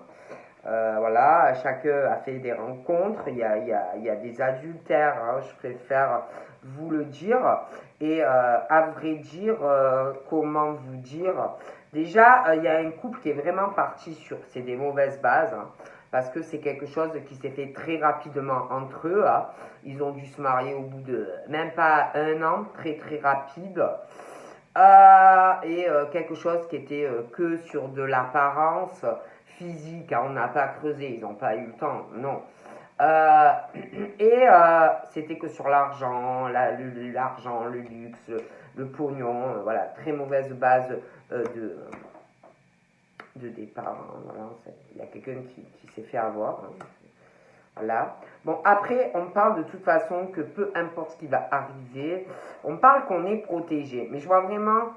Speaker 1: Voilà, chacun a fait des rencontres, il y a des adultères, hein, je préfère vous le dire. Et à vrai dire, comment vous dire? Déjà, il y a un couple qui est vraiment parti sur, c'est des mauvaises bases, hein, parce que c'est quelque chose qui s'est fait très rapidement entre eux. Hein. Ils ont dû se marier au bout de même pas un an, très rapide. Et quelque chose qui était que sur de l'apparence physique, hein, on n'a pas creusé, ils n'ont pas eu le temps, non. Et c'était que sur l'argent, l'argent, le luxe, le pognon, voilà, très mauvaise base de départ. Hein, voilà, il y a quelqu'un qui s'est fait avoir. Hein. Voilà. Bon, après, on parle de toute façon que peu importe ce qui va arriver, on parle qu'on est protégé. Mais je vois vraiment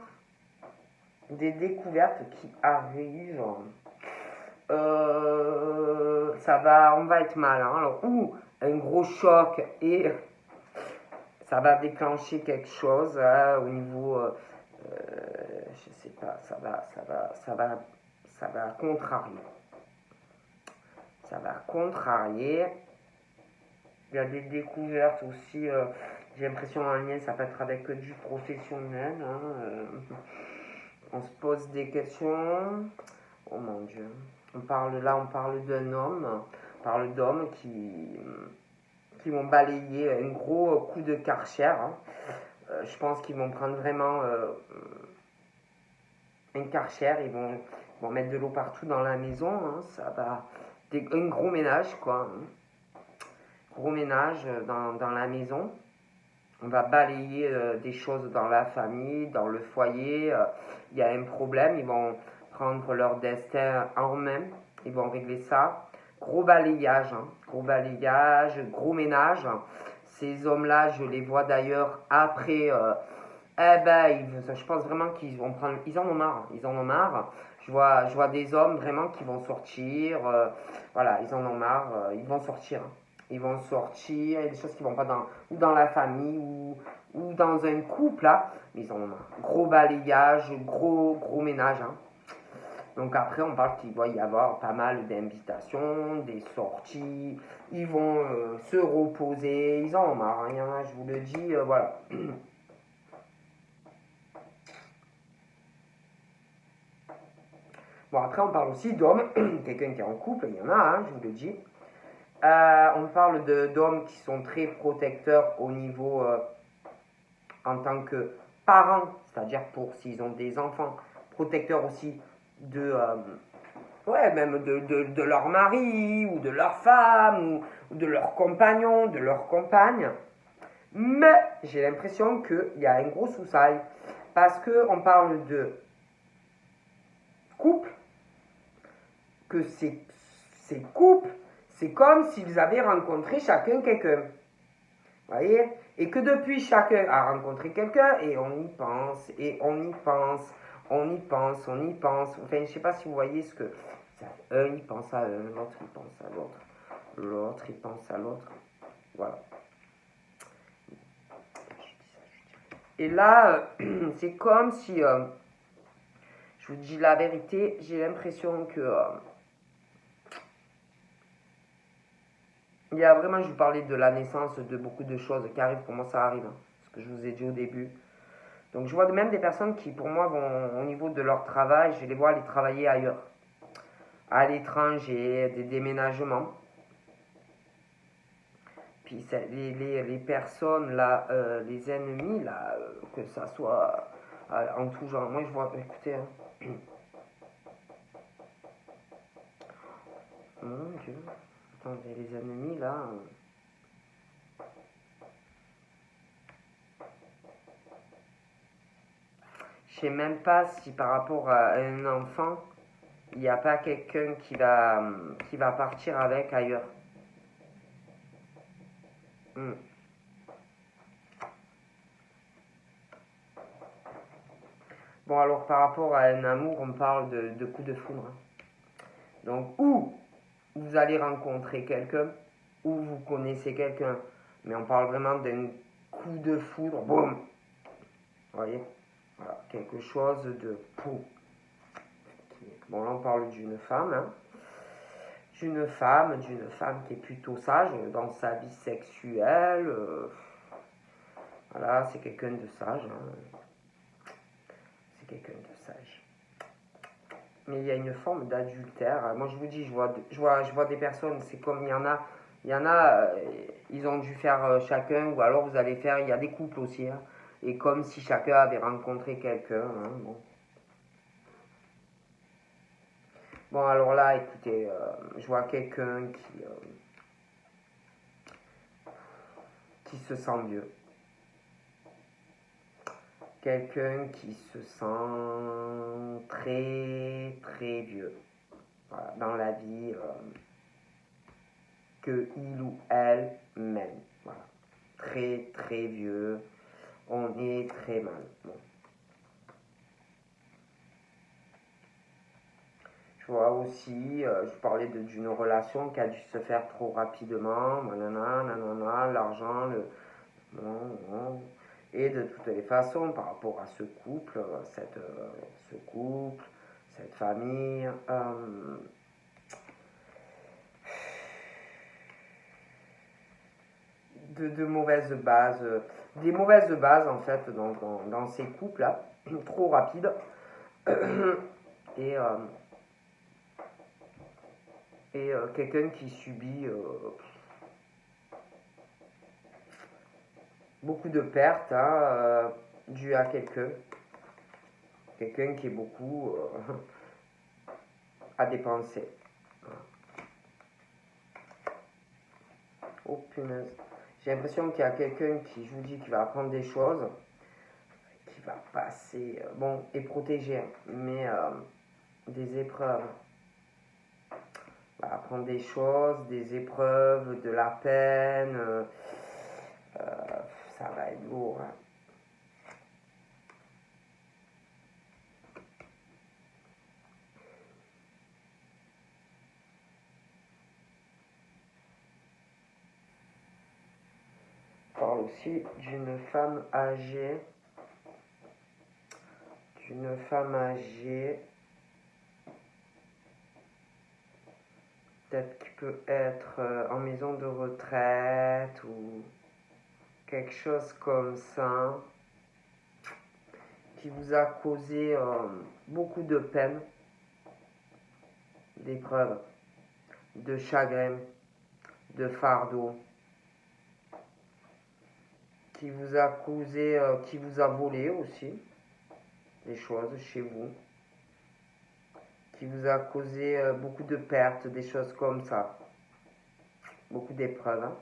Speaker 1: des découvertes qui arrivent. On va être mal. Hein. Alors, ou un gros choc et ça va déclencher quelque chose hein, au niveau, je sais pas, ça va contrarier. ça va contrarier. Il y a des découvertes aussi, j'ai l'impression en lien, ça peut être avec du professionnel. Hein, on se pose des questions. Oh mon Dieu. On parle d'un homme, on parle d'hommes qui vont balayer un gros coup de Karcher. Hein. Je pense qu'ils vont prendre vraiment un Karcher, ils vont mettre de l'eau partout dans la maison. Hein. Ça va, un gros ménage quoi. Hein. Gros ménage dans la maison. On va balayer des choses dans la famille, dans le foyer. Il y a un problème, ils vont prendre leur destin en main. Ils vont régler ça. Gros balayage, hein. Gros balayage, gros ménage. Ces hommes-là, je les vois d'ailleurs après. Je pense vraiment qu'ils vont prendre. Ils en ont marre. Ils en ont marre. Je vois des hommes vraiment qui vont sortir. Voilà, ils en ont marre. Ils vont sortir. Hein. Ils vont sortir, il y a des choses qui vont pas dans la famille ou dans un couple, là, mais ils en ont marre. Gros balayage, gros ménage. Hein. Donc après, on parle qu'il va y avoir pas mal d'invitations, des sorties, ils vont se reposer, ils en ont marre, hein, je vous le dis, voilà. Bon, après, on parle aussi d'hommes, quelqu'un qui est en couple, il y en a, hein, je vous le dis. On parle d'hommes qui sont très protecteurs au niveau en tant que parents, c'est-à-dire pour s'ils ont des enfants, protecteurs aussi même de leur mari ou de leur femme ou de leur compagnon, de leur compagne. Mais j'ai l'impression qu'il y a un gros souci parce qu'on parle de couple, que ces couples, c'est comme s'ils avaient rencontré chacun quelqu'un. Vous voyez? Et que depuis chacun a rencontré quelqu'un et on y pense, et on y pense, on y pense, on y pense. Enfin, je ne sais pas si vous voyez ce que... Un, il pense à un, l'autre, il pense à l'autre. L'autre, il pense à l'autre. Voilà. Et là, c'est comme si... je vous dis la vérité, j'ai l'impression que... il y a vraiment, je vous parlais de la naissance de beaucoup de choses qui arrivent, pour moi ça arrive, hein, ce que je vous ai dit au début. Donc je vois même des personnes qui, pour moi, vont au niveau de leur travail, je les vois aller travailler ailleurs, à l'étranger, des déménagements. Puis les personnes là, les ennemis là, que ça soit en tout genre. Moi je vois, écoutez, hein. Mon Dieu, attendez, les ennemis là. Je sais même pas si par rapport à un enfant, il n'y a pas quelqu'un qui va partir avec ailleurs. Hmm. Bon, alors par rapport à un amour, on parle de coup de foudre. Hein. Donc, ou vous allez rencontrer quelqu'un, ou vous connaissez quelqu'un, mais on parle vraiment d'un coup de foudre, boum. Vous voyez? Voilà, quelque chose de pou. Bon, là on parle d'une femme, hein. D'une femme qui est plutôt sage dans sa vie sexuelle. Voilà, c'est quelqu'un de sage. Hein. C'est quelqu'un de sage. Mais il y a une forme d'adultère. Moi, je vous dis, je vois des personnes, c'est comme il y en a, ils ont dû faire chacun, ou alors vous allez faire, il y a des couples aussi, hein, et comme si chacun avait rencontré quelqu'un. Hein, bon. Bon, alors là, écoutez, je vois quelqu'un qui se sent vieux. Quelqu'un qui se sent très, très vieux. Voilà, dans la vie que il ou elle mène. Voilà. Très, très vieux. On est très mal. Bon. Je vois aussi, je parlais d'une relation qui a dû se faire trop rapidement, nanana, l'argent, et de toutes les façons, par rapport à ce couple, cette famille, de mauvaises bases, des mauvaises bases en fait dans ces couples-là, trop rapides. Et, quelqu'un qui subit beaucoup de pertes hein, dues à quelqu'un qui est beaucoup à dépenser. Oh punaise. J'ai l'impression qu'il y a quelqu'un qui, je vous dis, qui va apprendre des choses, qui va passer, bon, et protéger, mais des épreuves. Va apprendre des choses, des épreuves, de la peine. Ça va être lourd. Hein. On parle aussi d'une femme âgée. Peut-être qui peut être en maison de retraite ou quelque chose comme ça, qui vous a causé beaucoup de peine, d'épreuves, de chagrin, de fardeau, qui vous a causé, qui vous a volé aussi des choses chez vous, qui vous a causé beaucoup de pertes, des choses comme ça, beaucoup d'épreuves. Hein.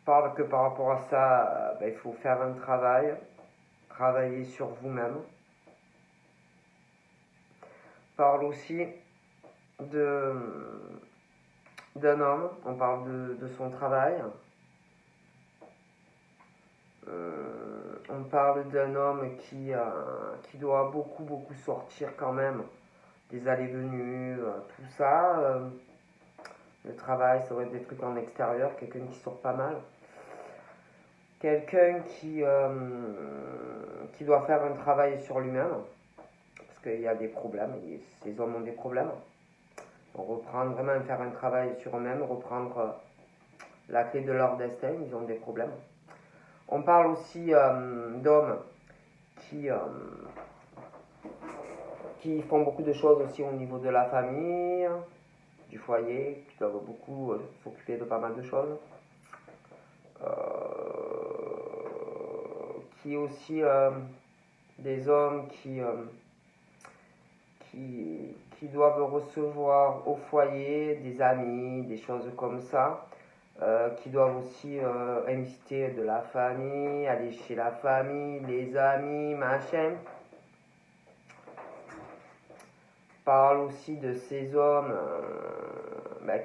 Speaker 1: Parle que par rapport à ça, il faut faire un travailler sur vous-même. Parle aussi d'un homme, on parle de son travail. On parle d'un homme qui doit beaucoup sortir quand même, des allées-venues, tout ça. Le travail, ça va être des trucs en extérieur, quelqu'un qui sort pas mal. Quelqu'un qui doit faire un travail sur lui-même, parce qu'il y a des problèmes, et ces hommes ont des problèmes. Vraiment faire un travail sur eux-mêmes, reprendre la clé de leur destin, ils ont des problèmes. On parle aussi d'hommes qui font beaucoup de choses aussi au niveau de la famille, du foyer, qui doivent beaucoup s'occuper de pas mal de choses. Qui aussi des hommes qui doivent recevoir au foyer des amis, des choses comme ça, qui doivent aussi inviter de la famille, aller chez la famille, les amis, machin. Parle aussi de ces hommes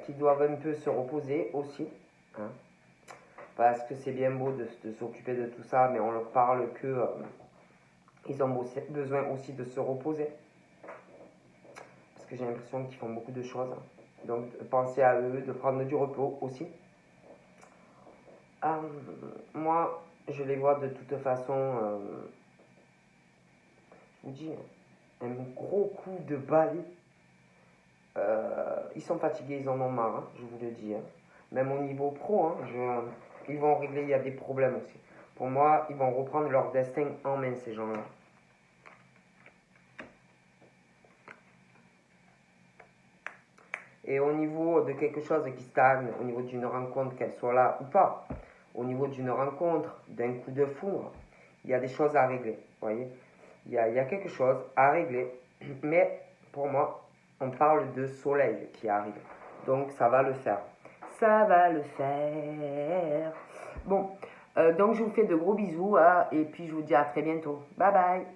Speaker 1: qui doivent un peu se reposer aussi. Hein, parce que c'est bien beau de s'occuper de tout ça, mais on leur parle que ils ont besoin aussi de se reposer. Parce que j'ai l'impression qu'ils font beaucoup de choses. Donc pensez à eux, de prendre du repos aussi. Moi, je les vois de toute façon, je vous dis, un gros coup de balai. Ils sont fatigués, ils en ont marre, hein, je vous le dis. Hein. Même au niveau pro, hein, ils vont régler, il y a des problèmes aussi. Pour moi, ils vont reprendre leur destin en main, ces gens-là. Et au niveau de quelque chose qui stagne, au niveau d'une rencontre, qu'elle soit là ou pas, au niveau d'une rencontre, d'un coup de foudre, il y a des choses à régler. Vous voyez, il y a quelque chose à régler. Mais pour moi, on parle de soleil qui arrive. Donc ça va le faire. Ça va le faire. Bon, donc je vous fais de gros bisous hein, et puis je vous dis à très bientôt. Bye bye.